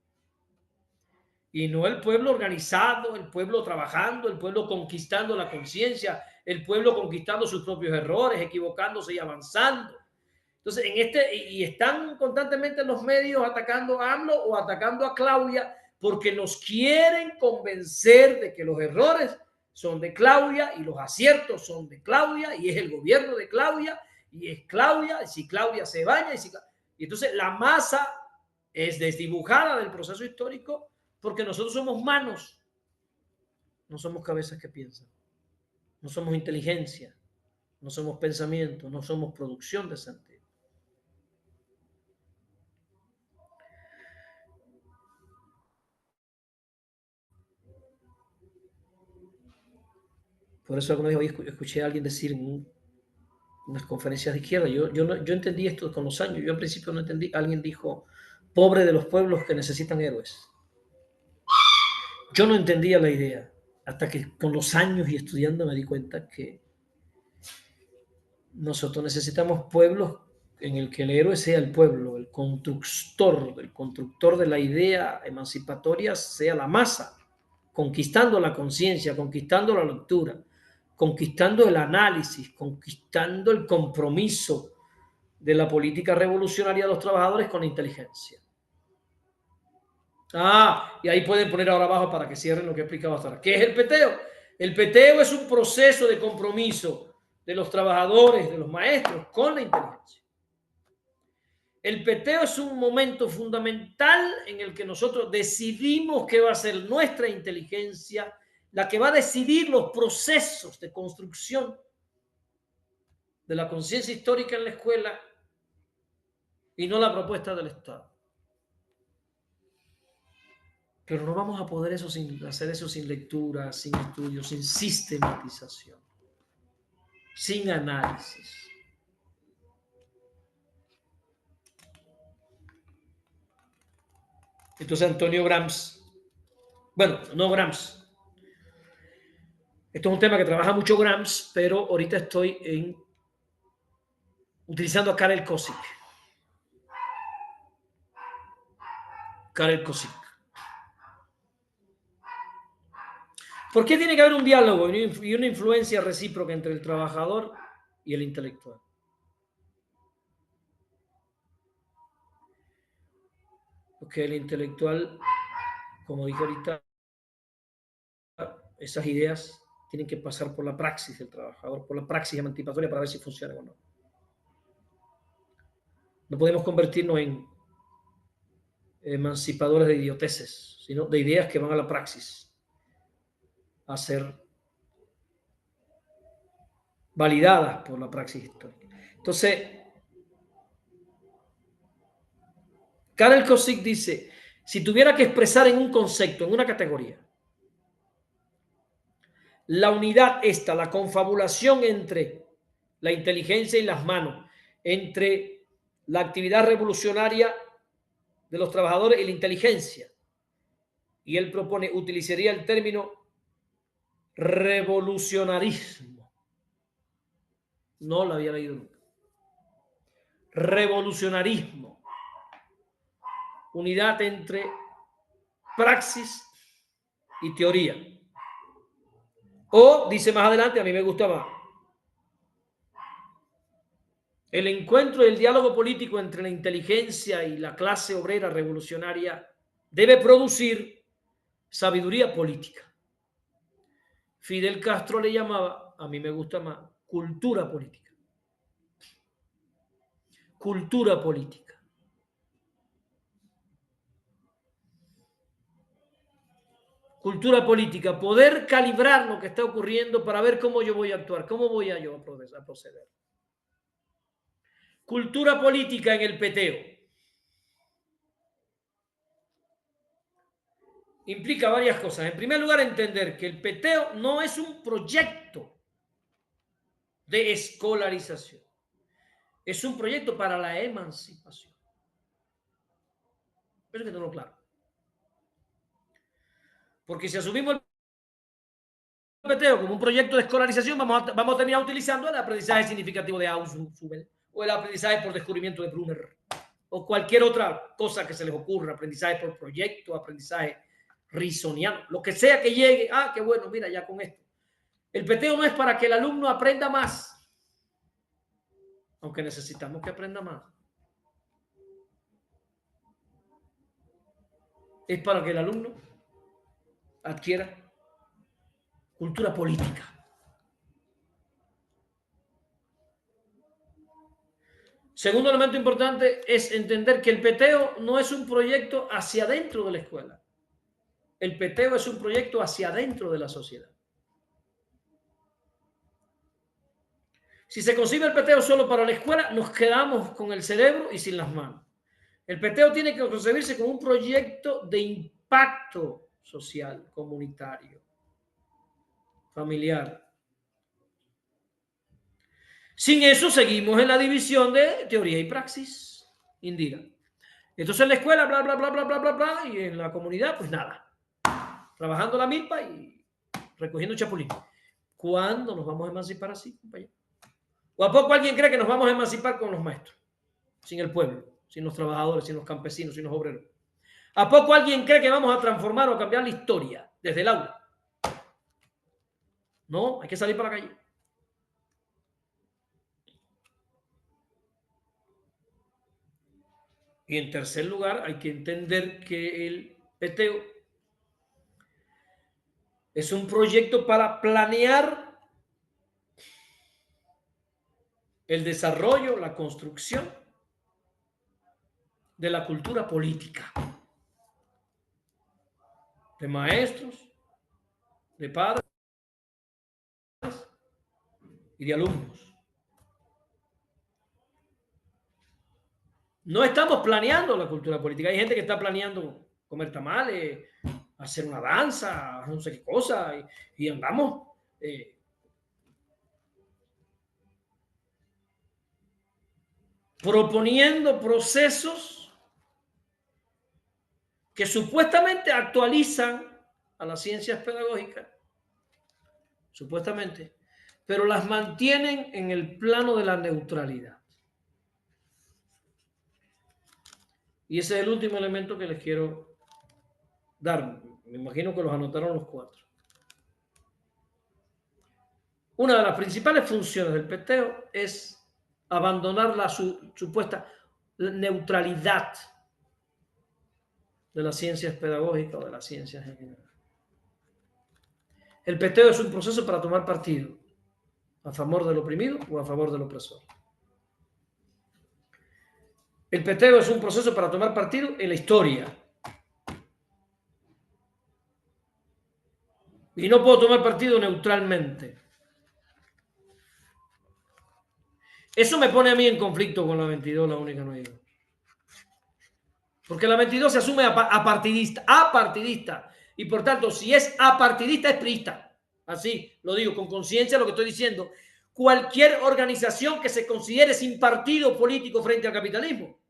Y no el pueblo organizado, el pueblo trabajando, el pueblo conquistando la conciencia, el pueblo conquistando sus propios errores, equivocándose y avanzando. Entonces, y están constantemente en los medios atacando a AMLO o atacando a Claudia porque nos quieren convencer de que los errores son de Claudia y los aciertos son de Claudia y es el gobierno de Claudia y es Claudia, y si Claudia se baña y entonces la masa es desdibujada del proceso histórico porque nosotros somos manos, no somos cabezas que piensan, no somos inteligencia, no somos pensamiento, no somos producción de sentido. Por eso alguna vez hoy escuché a alguien decir en unas conferencias de izquierda, yo entendí esto con los años, yo al principio no entendí, alguien dijo, pobre de los pueblos que necesitan héroes. Yo no entendía la idea, hasta que con los años y estudiando me di cuenta que nosotros necesitamos pueblos en el que el héroe sea el pueblo, el constructor de la idea emancipatoria sea la masa, conquistando la conciencia, conquistando la lectura, conquistando el análisis, conquistando el compromiso de la política revolucionaria de los trabajadores con la inteligencia. Y ahí pueden poner ahora abajo para que cierren lo que he explicado hasta ahora. ¿Qué es el peteo? El peteo es un proceso de compromiso de los trabajadores, de los maestros, con la inteligencia. El peteo es un momento fundamental en el que nosotros decidimos qué va a ser nuestra inteligencia, la que va a decidir los procesos de construcción de la conciencia histórica en la escuela y no la propuesta del Estado. Pero no vamos a poder hacer eso sin lectura, sin estudio, sin sistematización, sin análisis. Entonces Antonio Gramsci, bueno, no Gramsci, esto es un tema que trabaja mucho Gramsci, pero ahorita estoy utilizando a Karel Kosik. Karel Kosik. ¿Por qué tiene que haber un diálogo y una influencia recíproca entre el trabajador y el intelectual? Porque el intelectual, como dije ahorita, esas ideas tienen que pasar por la praxis del trabajador, por la praxis emancipatoria para ver si funcionan o no. No podemos convertirnos en emancipadores de idioteces, sino de ideas que van a la praxis a ser validadas por la praxis histórica. Entonces, Karel Kosik dice, si tuviera que expresar en un concepto, en una categoría, la unidad esta, la confabulación entre la inteligencia y las manos, entre la actividad revolucionaria de los trabajadores y la inteligencia, y él propone, utilizaría el término revolucionarismo. No lo había leído nunca. Revolucionarismo. Unidad entre praxis y teoría. O, dice más adelante, a mí me gusta más, el encuentro y el diálogo político entre la inteligencia y la clase obrera revolucionaria debe producir sabiduría política. Fidel Castro le llamaba, a mí me gusta más, cultura política. Cultura política. Cultura política, poder calibrar lo que está ocurriendo para ver cómo yo voy a actuar, cómo voy a yo a proceder. Cultura política en el peteo. Implica varias cosas. En primer lugar, entender que el peteo no es un proyecto de escolarización. Es un proyecto para la emancipación. Eso hay que tenerlo claro. Porque si asumimos el PTO como un proyecto de escolarización, vamos a terminar utilizando el aprendizaje significativo de Ausubel o el aprendizaje por descubrimiento de Brunner o cualquier otra cosa que se les ocurra, aprendizaje por proyecto, aprendizaje risoniano, lo que sea que llegue. Ah, qué bueno, mira, ya con esto. El PTO no es para que el alumno aprenda más, aunque necesitamos que aprenda más. Es para que el alumno adquiera cultura política. Segundo elemento importante es entender que el PTO no es un proyecto hacia adentro de la escuela. El PTO es un proyecto hacia adentro de la sociedad. Si se concibe el PTO solo para la escuela, nos quedamos con el cerebro y sin las manos. El PTO tiene que concebirse como un proyecto de impacto social, comunitario, familiar. Sin eso seguimos en la división de teoría y praxis, Indira. Entonces en la escuela, bla, bla, bla, bla, bla, bla, bla, y en la comunidad, pues nada. Trabajando la milpa y recogiendo chapulín. ¿Cuándo nos vamos a emancipar así, compañero? ¿O a poco alguien cree que nos vamos a emancipar con los maestros? Sin el pueblo, sin los trabajadores, sin los campesinos, sin los obreros. ¿A poco alguien cree que vamos a transformar o a cambiar la historia desde el aula? No, hay que salir para la calle. Y en tercer lugar, hay que entender que el PTO es un proyecto para planear el desarrollo, la construcción de la cultura política, de maestros, de padres y de alumnos. No estamos planeando la cultura política. Hay gente que está planeando comer tamales, hacer una danza, no sé qué cosa, y andamos proponiendo procesos que supuestamente actualizan a las ciencias pedagógicas, supuestamente, pero las mantienen en el plano de la neutralidad. Y ese es el último elemento que les quiero dar. Me imagino que los anotaron los cuatro. Una de las principales funciones del PTO es abandonar la supuesta neutralidad de las ciencias pedagógicas o de las ciencias en general. El PTO es un proceso para tomar partido a favor del oprimido o a favor del opresor. El PTO es un proceso para tomar partido en la historia. Y no puedo tomar partido neutralmente. Eso me pone a mí en conflicto con la 22, la única no hay. Porque la 22 se asume apartidista. Y por tanto, si es apartidista, es priista. Así lo digo con conciencia lo que estoy diciendo. Cualquier organización que se considere sin partido político frente al capitalismo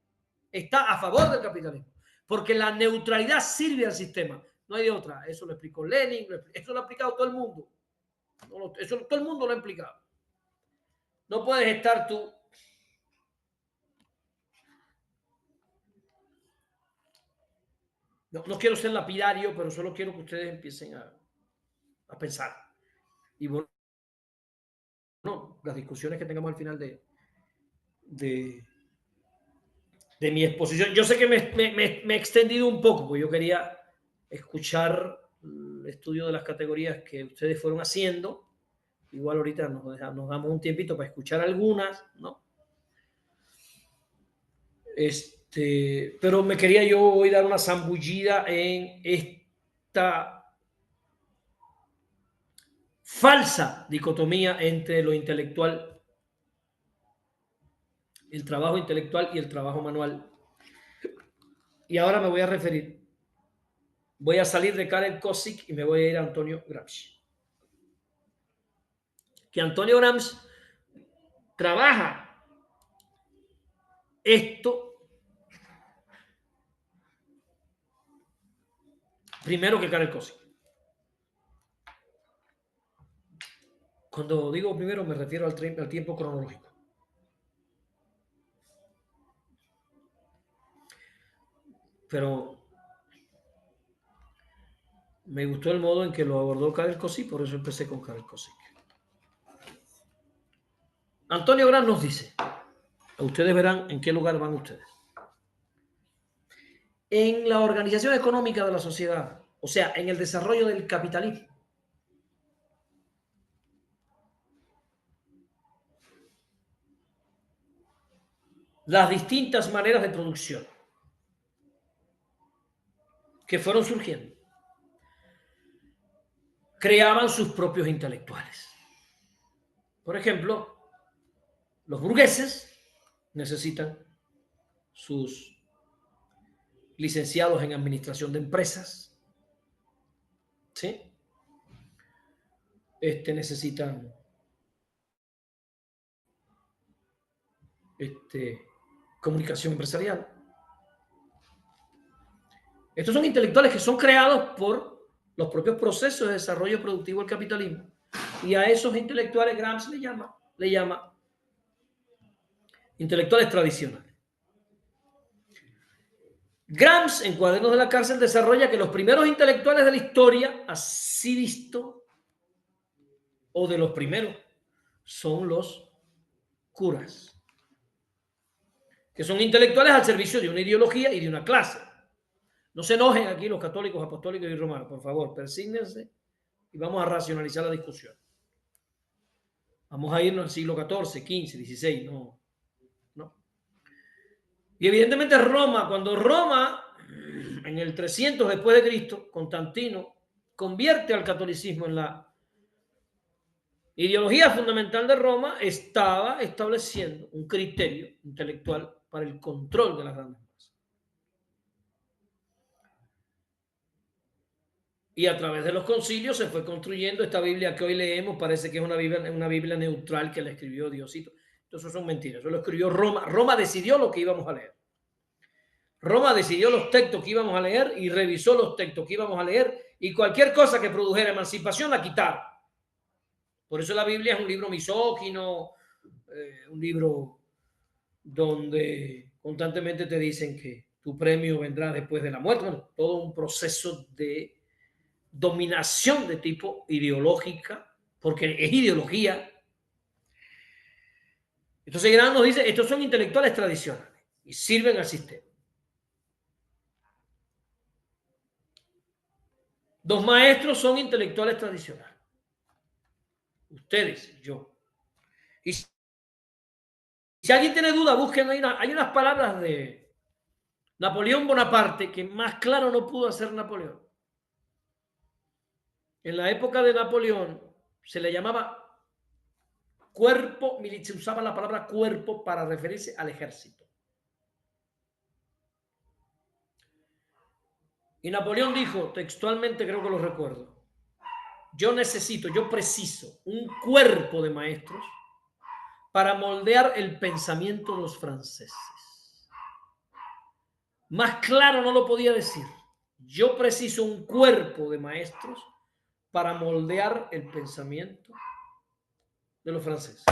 está a favor del capitalismo. Porque la neutralidad sirve al sistema. No hay de otra. Eso lo explicó Lenin, eso lo ha explicado todo el mundo. Eso todo el mundo lo ha explicado. No puedes estar tú no quiero ser lapidario, pero solo quiero que ustedes empiecen a pensar. Y bueno, las discusiones que tengamos al final de mi exposición. Yo sé que me he extendido un poco, porque yo quería escuchar el estudio de las categorías que ustedes fueron haciendo. Igual ahorita nos damos un tiempito para escuchar algunas, ¿no? Pero me quería yo hoy dar una zambullida en esta falsa dicotomía entre lo intelectual, el trabajo intelectual y el trabajo manual. Y ahora me voy a referir, voy a salir de Karel Kosick y me voy a ir a Antonio Gramsci. Que Antonio Gramsci trabaja esto primero que Karel Kosick. Cuando digo primero me refiero al tiempo cronológico. Pero me gustó el modo en que lo abordó Karel Kosik, por eso empecé con Karel Kosik. Antonio Gran nos dice, ustedes verán en qué lugar van ustedes. En la organización económica de la sociedad, o sea, en el desarrollo del capitalismo, las distintas maneras de producción que fueron surgiendo creaban sus propios intelectuales. Por ejemplo, los burgueses necesitan sus licenciados en administración de empresas, ¿sí? Necesitan comunicación empresarial. Estos son intelectuales que son creados por los propios procesos de desarrollo productivo del capitalismo. Y a esos intelectuales Gramsci le llama intelectuales tradicionales. Gramsci, en Cuadernos de la Cárcel, desarrolla que los primeros intelectuales de la historia, así visto, o de los primeros, son los curas, que son intelectuales al servicio de una ideología y de una clase. No se enojen aquí los católicos, apostólicos y romanos, por favor, persígnense y vamos a racionalizar la discusión. Vamos a irnos al siglo XIV, XV, XVI, no. Y evidentemente Roma, cuando Roma, en el 300 después de Cristo, Constantino, convierte al catolicismo en la ideología fundamental de Roma, estaba estableciendo un criterio intelectual para el control de las grandes masas. Y a través de los concilios se fue construyendo esta Biblia que hoy leemos, parece que es una Biblia neutral que la escribió Diosito. Entonces eso son mentiras, eso lo escribió Roma. Roma decidió lo que íbamos a leer. Roma decidió los textos que íbamos a leer y revisó los textos que íbamos a leer y cualquier cosa que produjera emancipación la quitaron. Por eso la Biblia es un libro misógino, un libro donde constantemente te dicen que tu premio vendrá después de la muerte. Bueno, todo un proceso de dominación de tipo ideológica, porque es ideología. Entonces Gran nos dice, estos son intelectuales tradicionales y sirven al sistema. Dos maestros son intelectuales tradicionales. Ustedes, yo. Y si alguien tiene duda, busquen, hay unas palabras de Napoleón Bonaparte que más claro no pudo hacer Napoleón. En la época de Napoleón se le llamaba cuerpo, se usaba la palabra cuerpo para referirse al ejército. Y Napoleón dijo, textualmente creo que lo recuerdo, yo preciso un cuerpo de maestros para moldear el pensamiento de los franceses. Más claro no lo podía decir. Yo preciso un cuerpo de maestros para moldear el pensamiento de los franceses.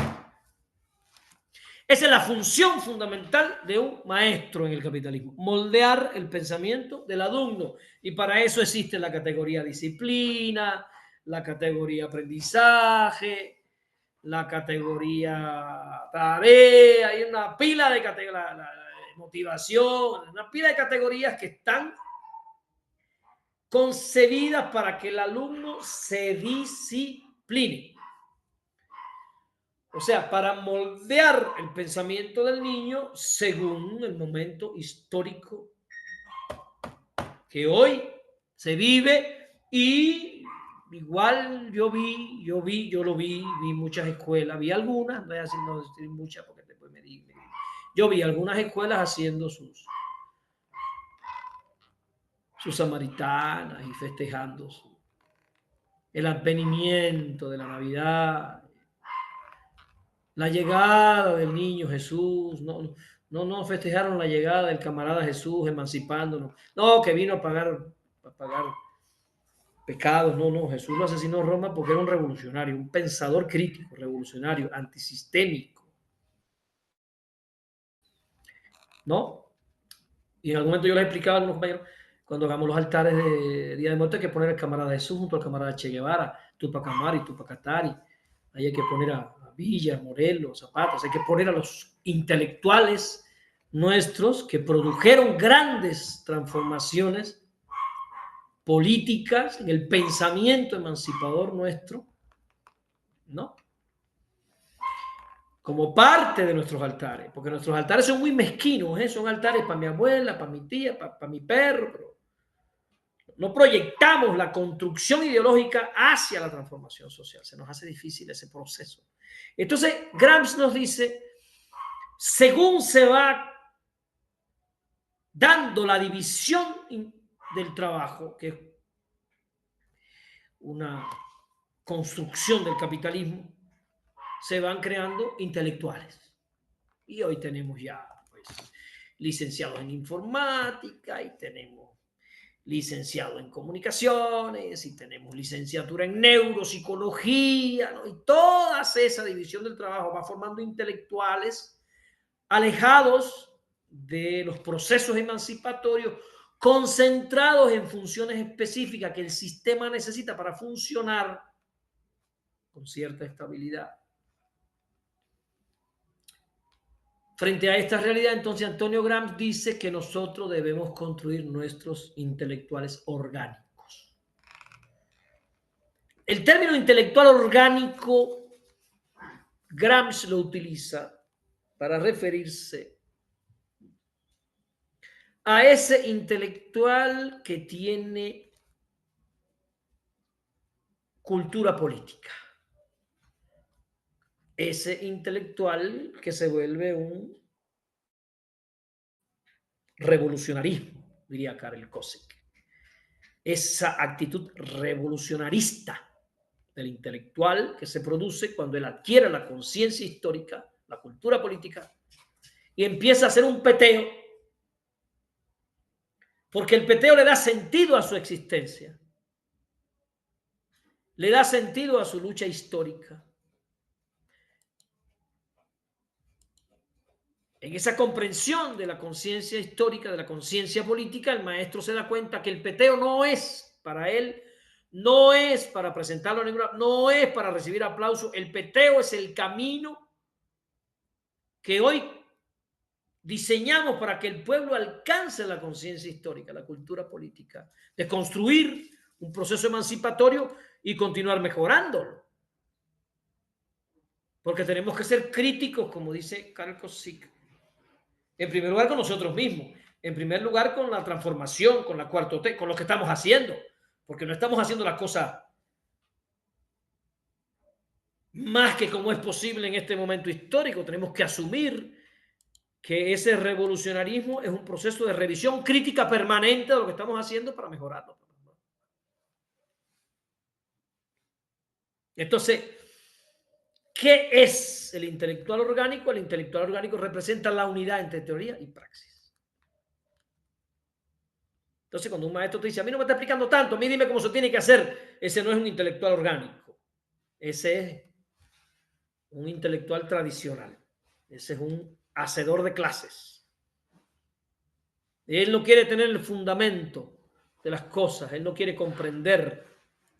Esa es la función fundamental de un maestro en el capitalismo, moldear el pensamiento del alumno. Y para eso existe la categoría disciplina, la categoría aprendizaje, la categoría tarea, hay una pila de categorías, motivación, una pila de categorías que están concebidas para que el alumno se discipline. O sea, para moldear el pensamiento del niño según el momento histórico que hoy se vive. Y igual yo vi muchas escuelas, vi algunas, no voy a decir muchas porque después me digo. Yo vi algunas escuelas haciendo sus samaritanas y festejando el advenimiento de la Navidad, la llegada del niño Jesús. No festejaron la llegada del camarada Jesús emancipándonos. No, que vino a pagar pecados. No, no, Jesús lo asesinó a Roma porque era un revolucionario, un pensador crítico, revolucionario, antisistémico, ¿no? Y en algún momento yo les explicaba a algunos compañeros, cuando hagamos los altares de Día de Muerte, hay que poner al camarada Jesús junto al camarada Che Guevara, Tupac Amaru, Tupac Katari. Ahí hay que poner a Villa, Morelos, Zapata, hay que poner a los intelectuales nuestros que produjeron grandes transformaciones políticas en el pensamiento emancipador nuestro, ¿no? Como parte de nuestros altares, porque nuestros altares son muy mezquinos, ¿eh? Son altares para mi abuela, para mi tía, para mi perro, pero no proyectamos la construcción ideológica hacia la transformación social. Se nos hace difícil ese proceso. Entonces, Gramsci nos dice, según se va dando la división del trabajo, que es una construcción del capitalismo, se van creando intelectuales. Y hoy tenemos ya, pues, licenciados en informática, y tenemos licenciado en comunicaciones, y tenemos licenciatura en neuropsicología, ¿no? Y toda esa división del trabajo va formando intelectuales alejados de los procesos emancipatorios, concentrados en funciones específicas que el sistema necesita para funcionar con cierta estabilidad. Frente a esta realidad, entonces, Antonio Gramsci dice que nosotros debemos construir nuestros intelectuales orgánicos. El término intelectual orgánico, Gramsci lo utiliza para referirse a ese intelectual que tiene cultura política. Ese intelectual que se vuelve un revolucionarismo, diría Karel Kosik. Esa actitud revolucionarista del intelectual que se produce cuando él adquiere la conciencia histórica, la cultura política, y empieza a hacer un peteo, porque el peteo le da sentido a su existencia, le da sentido a su lucha histórica. En esa comprensión de la conciencia histórica, de la conciencia política, el maestro se da cuenta que el peteo no es para él, no es para presentarlo a ninguna, no es para recibir aplauso. El peteo es el camino que hoy diseñamos para que el pueblo alcance la conciencia histórica, la cultura política, de construir un proceso emancipatorio y continuar mejorándolo. Porque tenemos que ser críticos, como dice Karel Kosik. En primer lugar, con nosotros mismos. En primer lugar, con la transformación, con la cuarta T, con lo que estamos haciendo. Porque no estamos haciendo las cosas más que como es posible en este momento histórico. Tenemos que asumir que ese revolucionarismo es un proceso de revisión crítica permanente de lo que estamos haciendo para mejorarlo. Entonces, ¿qué es el intelectual orgánico? El intelectual orgánico representa la unidad entre teoría y praxis. Entonces, cuando un maestro te dice, a mí no me está explicando tanto, a mí dime cómo se tiene que hacer, ese no es un intelectual orgánico. Ese es un intelectual tradicional. Ese es un hacedor de clases. Él no quiere tener el fundamento de las cosas, él no quiere comprender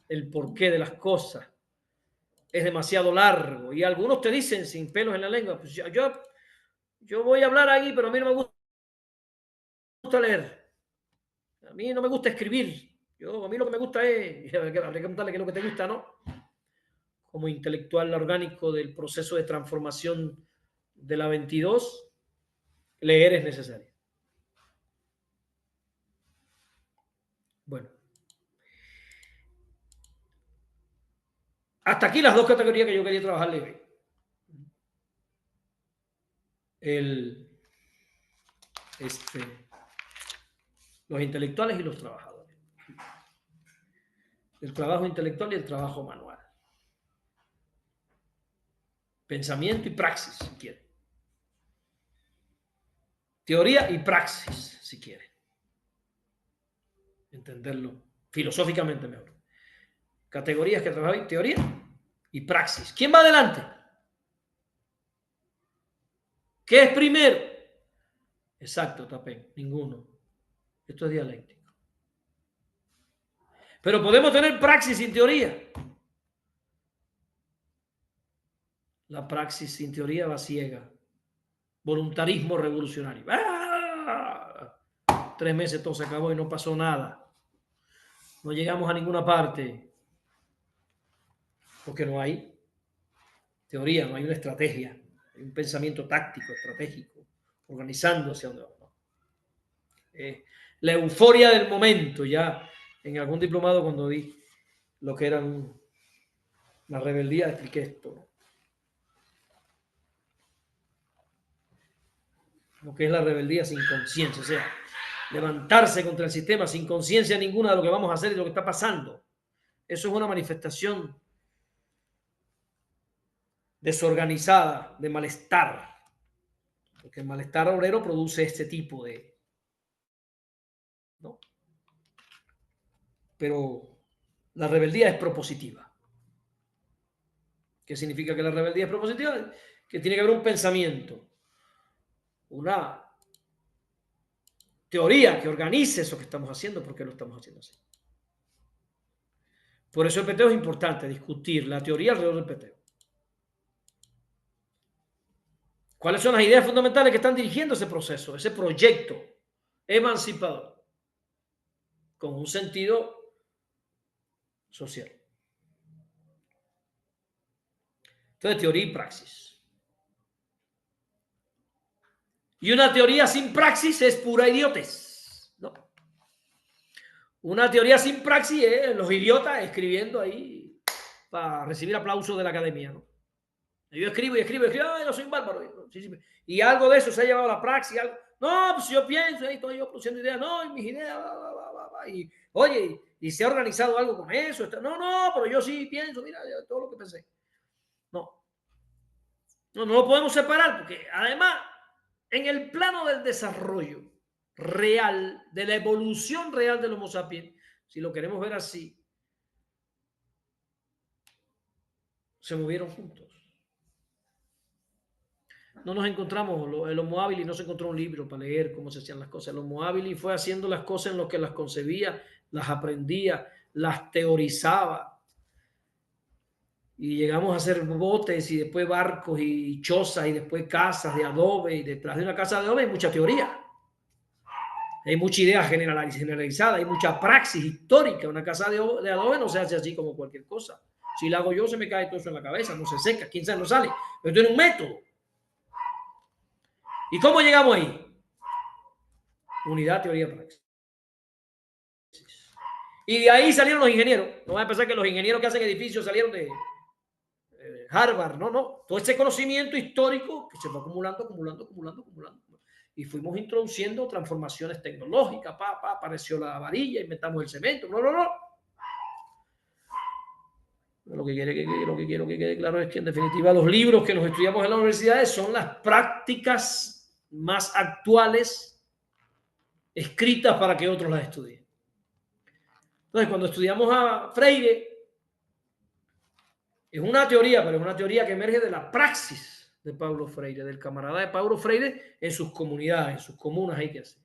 el porqué de las cosas. Es demasiado largo. Y algunos te dicen sin pelos en la lengua, pues yo voy a hablar ahí, pero a mí no me gusta leer. A mí no me gusta escribir. A mí lo que me gusta es, habría que preguntarle qué es lo que te gusta, ¿no? Como intelectual orgánico del proceso de transformación de la 22, leer es necesario. Bueno. Hasta aquí las dos categorías que yo quería trabajarle hoy. Los intelectuales y los trabajadores. El trabajo intelectual y el trabajo manual. Pensamiento y praxis, si quiere. Teoría y praxis, si quiere. Entenderlo filosóficamente mejor. categorías que trabaja hoy: teoría y praxis. ¿Quién va adelante? ¿Qué es primero? Exacto, Tapén, ninguno. Esto es dialéctico. Pero podemos tener praxis sin teoría. La praxis sin teoría va ciega. Voluntarismo revolucionario. ¡Ah! 3 meses todo se acabó y no pasó nada. No llegamos a ninguna parte. Porque no hay teoría, no hay una estrategia, hay un pensamiento táctico, estratégico, organizándose a dónde vamos. La euforia del momento, ya en algún diplomado cuando di lo que eran la rebeldía, expliqué esto, ¿no? Lo que es la rebeldía sin conciencia, o sea, levantarse contra el sistema sin conciencia ninguna de lo que vamos a hacer y lo que está pasando. Eso es una manifestación desorganizada de malestar, porque el malestar obrero produce este tipo de, ¿no? Pero la rebeldía es propositiva. ¿Qué significa que la rebeldía es propositiva? Que tiene que haber un pensamiento, una teoría que organice eso que estamos haciendo, porque lo estamos haciendo así. Por eso el peteo es importante, discutir la teoría alrededor del peteo. ¿Cuáles son las ideas fundamentales que están dirigiendo ese proceso, ese proyecto emancipador, con un sentido social? Entonces, teoría y praxis. Y una teoría sin praxis es pura idiotez, ¿no? Una teoría sin praxis es los idiotas escribiendo ahí para recibir aplausos de la academia, ¿no? Yo escribo y escribo y escribo, ay, yo soy un bárbaro. Sí, sí. Y algo de eso se ha llevado a la praxis. Algo. No, pues yo pienso, ahí estoy yo produciendo ideas, no, y mis ideas, y oye, y se ha organizado algo con eso. No, no, pero yo sí pienso, mira, todo lo que pensé. No, no, no lo podemos separar, porque además, en el plano del desarrollo real, de la evolución real del Homo sapiens, si lo queremos ver así, se movieron juntos. No nos encontramos, el Homo habilis no se encontró un libro para leer cómo se hacían las cosas. El Homo habilis fue haciendo las cosas en lo que las concebía, las aprendía, las teorizaba. Y llegamos a hacer botes y después barcos y chozas y después casas de adobe. Y detrás de una casa de adobe hay mucha teoría. Hay mucha idea generalizada, hay mucha praxis histórica. Una casa de adobe no se hace así como cualquier cosa. Si la hago yo, se me cae todo eso en la cabeza, no se seca, quién sabe, no sale. Pero tiene un método. ¿Y cómo llegamos ahí? Unidad, teoría, praxis. Y de ahí salieron los ingenieros. No van a pensar que los ingenieros que hacen edificios salieron de Harvard. No, no. Todo ese conocimiento histórico que se fue acumulando. Y fuimos introduciendo transformaciones tecnológicas. Apareció la varilla, inventamos el cemento. No. Lo que quiero que quede claro es que en definitiva los libros que nos estudiamos en las universidades son las prácticas más actuales escritas para que otros las estudien. Entonces, cuando estudiamos a Freire, es una teoría, pero es una teoría que emerge de la praxis de Paulo Freire, del camarada de Paulo Freire en sus comunidades, en sus comunas hay que hacer.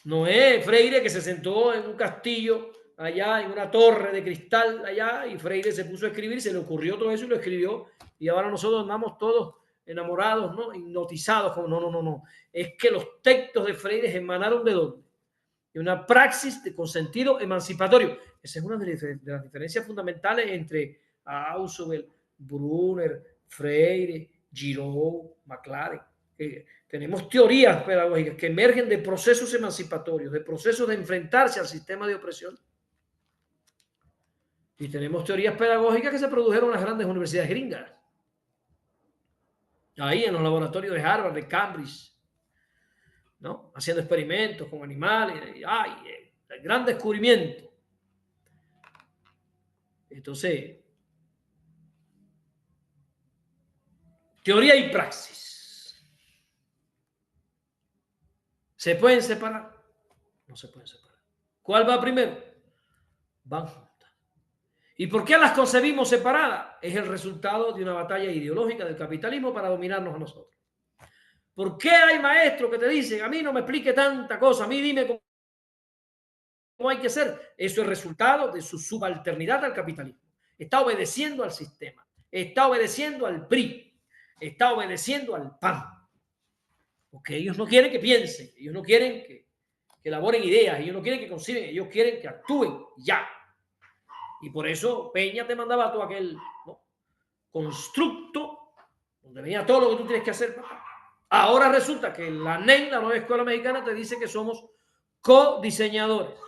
No es Freire que se sentó en un castillo allá, en una torre de cristal allá, y Freire se puso a escribir, se le ocurrió todo eso y lo escribió, y ahora nosotros andamos todos enamorados, ¿no? Hipnotizados, como no. Es que los textos de Freire emanaron ¿de dónde? De una praxis con sentido emancipatorio. Esa es una de las diferencias fundamentales entre Ausubel, Brunner, Freire, Giraud, McLaren. Tenemos teorías pedagógicas que emergen de procesos emancipatorios, de procesos de enfrentarse al sistema de opresión. Y tenemos teorías pedagógicas que se produjeron en las grandes universidades gringas. Ahí en los laboratorios de Harvard, de Cambridge, ¿no? Haciendo experimentos con animales. El gran descubrimiento. Entonces, teoría y praxis. ¿Se pueden separar? No se pueden separar. ¿Cuál va primero? van juntas. ¿Y por qué las concebimos separadas? Es el resultado de una batalla ideológica del capitalismo para dominarnos a nosotros. ¿Por qué hay maestros que te dicen, a mí no me explique tanta cosa, a mí dime cómo hay que ser? Eso es resultado de su subalternidad al capitalismo. Está obedeciendo al sistema, está obedeciendo al PRI, está obedeciendo al PAN. Porque ellos no quieren que piensen, ellos no quieren que elaboren ideas, ellos no quieren que conciben, ellos quieren que actúen ya. Y por eso Peña te mandaba todo aquel, ¿no?, constructo donde venía todo lo que tú tienes que hacer. Ahora resulta que la NEM, la nueva escuela mexicana, te dice que somos codiseñadores.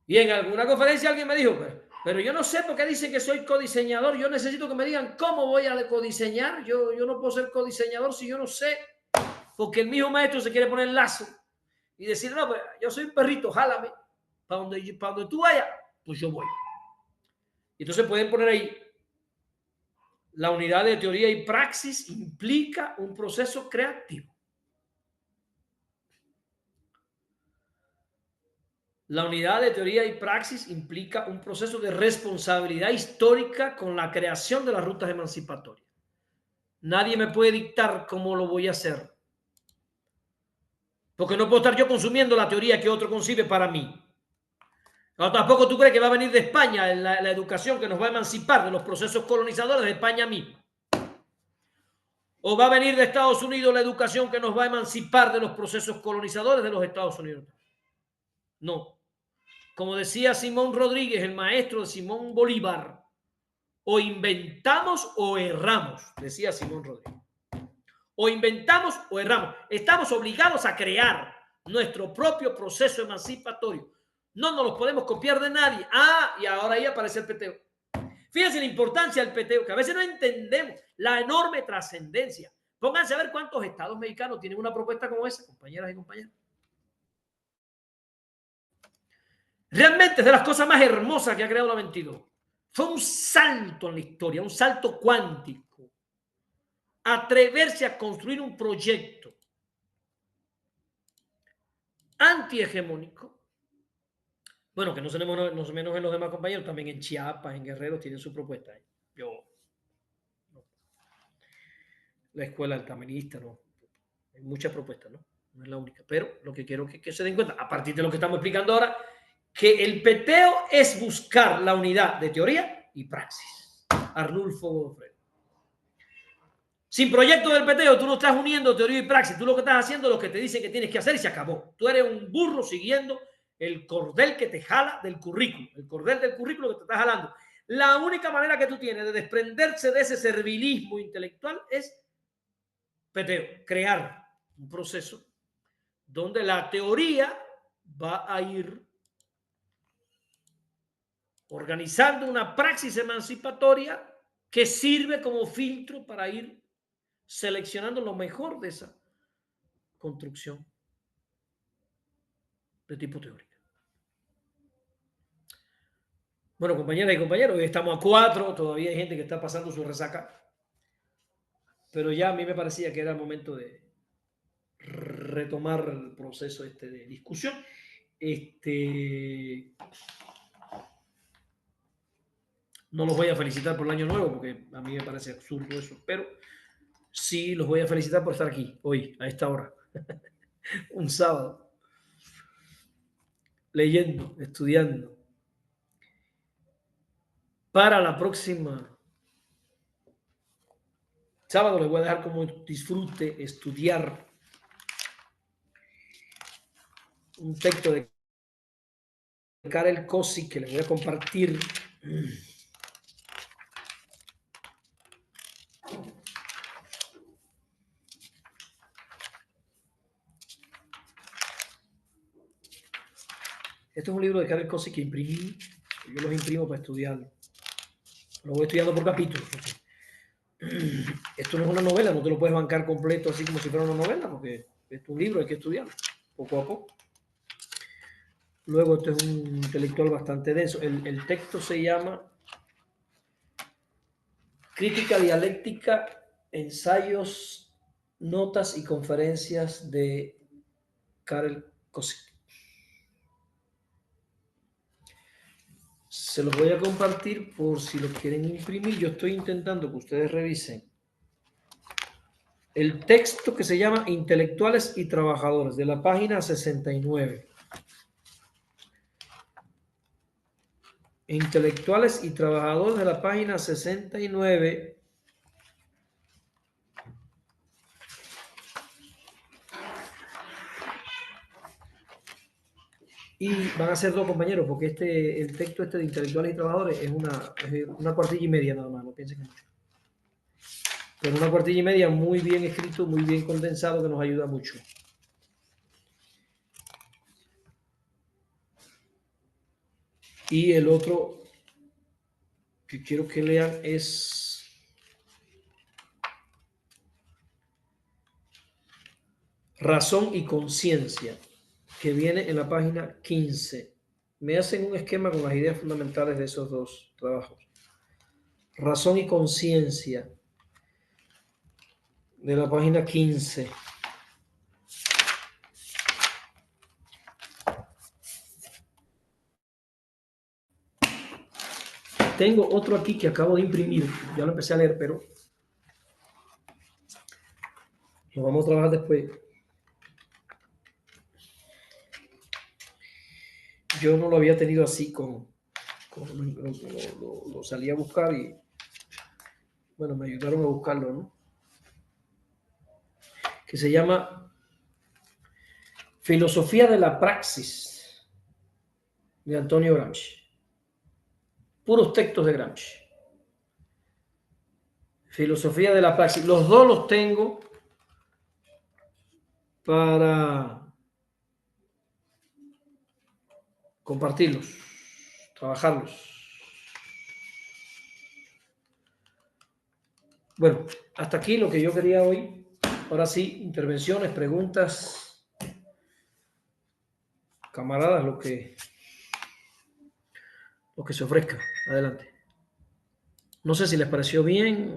Y en alguna conferencia alguien me dijo, pero yo no sé por qué dicen que soy codiseñador, yo necesito que me digan cómo voy a codiseñar, yo no puedo ser codiseñador si yo no sé, porque el mismo maestro se quiere poner lazo y decir, no, pues yo soy un perrito, jálame, para donde tú vayas, pues yo voy. Y entonces pueden poner ahí, la unidad de teoría y praxis implica un proceso creativo. La unidad de teoría y praxis implica un proceso de responsabilidad histórica con la creación de las rutas emancipatorias. Nadie me puede dictar cómo lo voy a hacer, porque no puedo estar yo consumiendo la teoría que otro concibe para mí. No, tampoco tú crees que va a venir de España la educación que nos va a emancipar de los procesos colonizadores de España misma. ¿O va a venir de Estados Unidos la educación que nos va a emancipar de los procesos colonizadores de los Estados Unidos? No. Como decía Simón Rodríguez, el maestro de Simón Bolívar, o inventamos o erramos, decía Simón Rodríguez. O inventamos o erramos. Estamos obligados a crear nuestro propio proceso emancipatorio. No nos lo podemos copiar de nadie. Ah, y ahora ahí aparece el peteo. Fíjense la importancia del peteo, que a veces no entendemos la enorme trascendencia. Pónganse a ver cuántos estados mexicanos tienen una propuesta como esa, compañeras y compañeros. Realmente es de las cosas más hermosas que ha creado la 22. Fue un salto en la historia, un salto cuántico. Atreverse a construir un proyecto antihegemónico. Bueno, que no se menos en los demás compañeros, también en Chiapas, en Guerrero, tienen su propuesta. Yo, no. La escuela altamirista, no. Hay muchas propuestas, ¿no? No es la única. Pero lo que quiero que se den cuenta, a partir de lo que estamos explicando ahora, que el peteo es buscar la unidad de teoría y praxis. Arnulfo Godofredo. Sin proyecto del peteo, tú no estás uniendo teoría y praxis. Tú lo que estás haciendo es lo que te dicen que tienes que hacer y se acabó. Tú eres un burro siguiendo el cordel que te jala del currículo. El cordel del currículo que te está jalando. La única manera que tú tienes de desprenderse de ese servilismo intelectual es peteo. Crear un proceso donde la teoría va a ir organizando una praxis emancipatoria que sirve como filtro para ir seleccionando lo mejor de esa construcción de tipo teórica. Bueno, compañeras y compañeros, hoy estamos a 4, todavía hay gente que está pasando su resaca, pero ya a mí me parecía que era el momento de retomar el proceso de discusión. No los voy a felicitar por el año nuevo, porque a mí me parece absurdo eso, pero sí los voy a felicitar por estar aquí hoy, a esta hora, un sábado, leyendo, estudiando. Para la próxima sábado les voy a dejar como disfrute estudiar un texto de Karel Kosik que les voy a compartir. Esto es un libro de Karel Kosik que imprimí. Yo los imprimo para estudiarlo. Lo voy estudiando por capítulos. Esto no es una novela, no te lo puedes bancar completo así como si fuera una novela, porque es un libro, hay que estudiarlo poco a poco. Luego, esto es un intelectual bastante denso. El texto se llama Crítica dialéctica, ensayos, notas y conferencias de Karel Kosik. Se los voy a compartir por si los quieren imprimir. Yo estoy intentando que ustedes revisen el texto que se llama Intelectuales y Trabajadores, de la página 69. Intelectuales y Trabajadores, de la página 69. Y van a ser dos compañeros, porque el texto este de Intelectuales y Trabajadores es una cuartilla y media nada más, no piensen que mucho. Pero una cuartilla y media muy bien escrito, muy bien condensado, que nos ayuda mucho. Y el otro que quiero que lean es Razón y Conciencia, que viene en la página 15. Me hacen un esquema con las ideas fundamentales de esos dos trabajos. Razón y Conciencia, de la página 15. Tengo otro aquí que acabo de imprimir, ya lo empecé a leer, pero lo vamos a trabajar después. Yo no lo había tenido así lo salí a buscar y bueno, me ayudaron a buscarlo, ¿no? Que se llama Filosofía de la Praxis, de Antonio Gramsci. Puros textos de Gramsci. Filosofía de la Praxis. Los dos los tengo para compartirlos, trabajarlos. Bueno, hasta aquí lo que yo quería hoy. Ahora sí, intervenciones, preguntas, camaradas, lo que se ofrezca. Adelante. No sé si les pareció bien.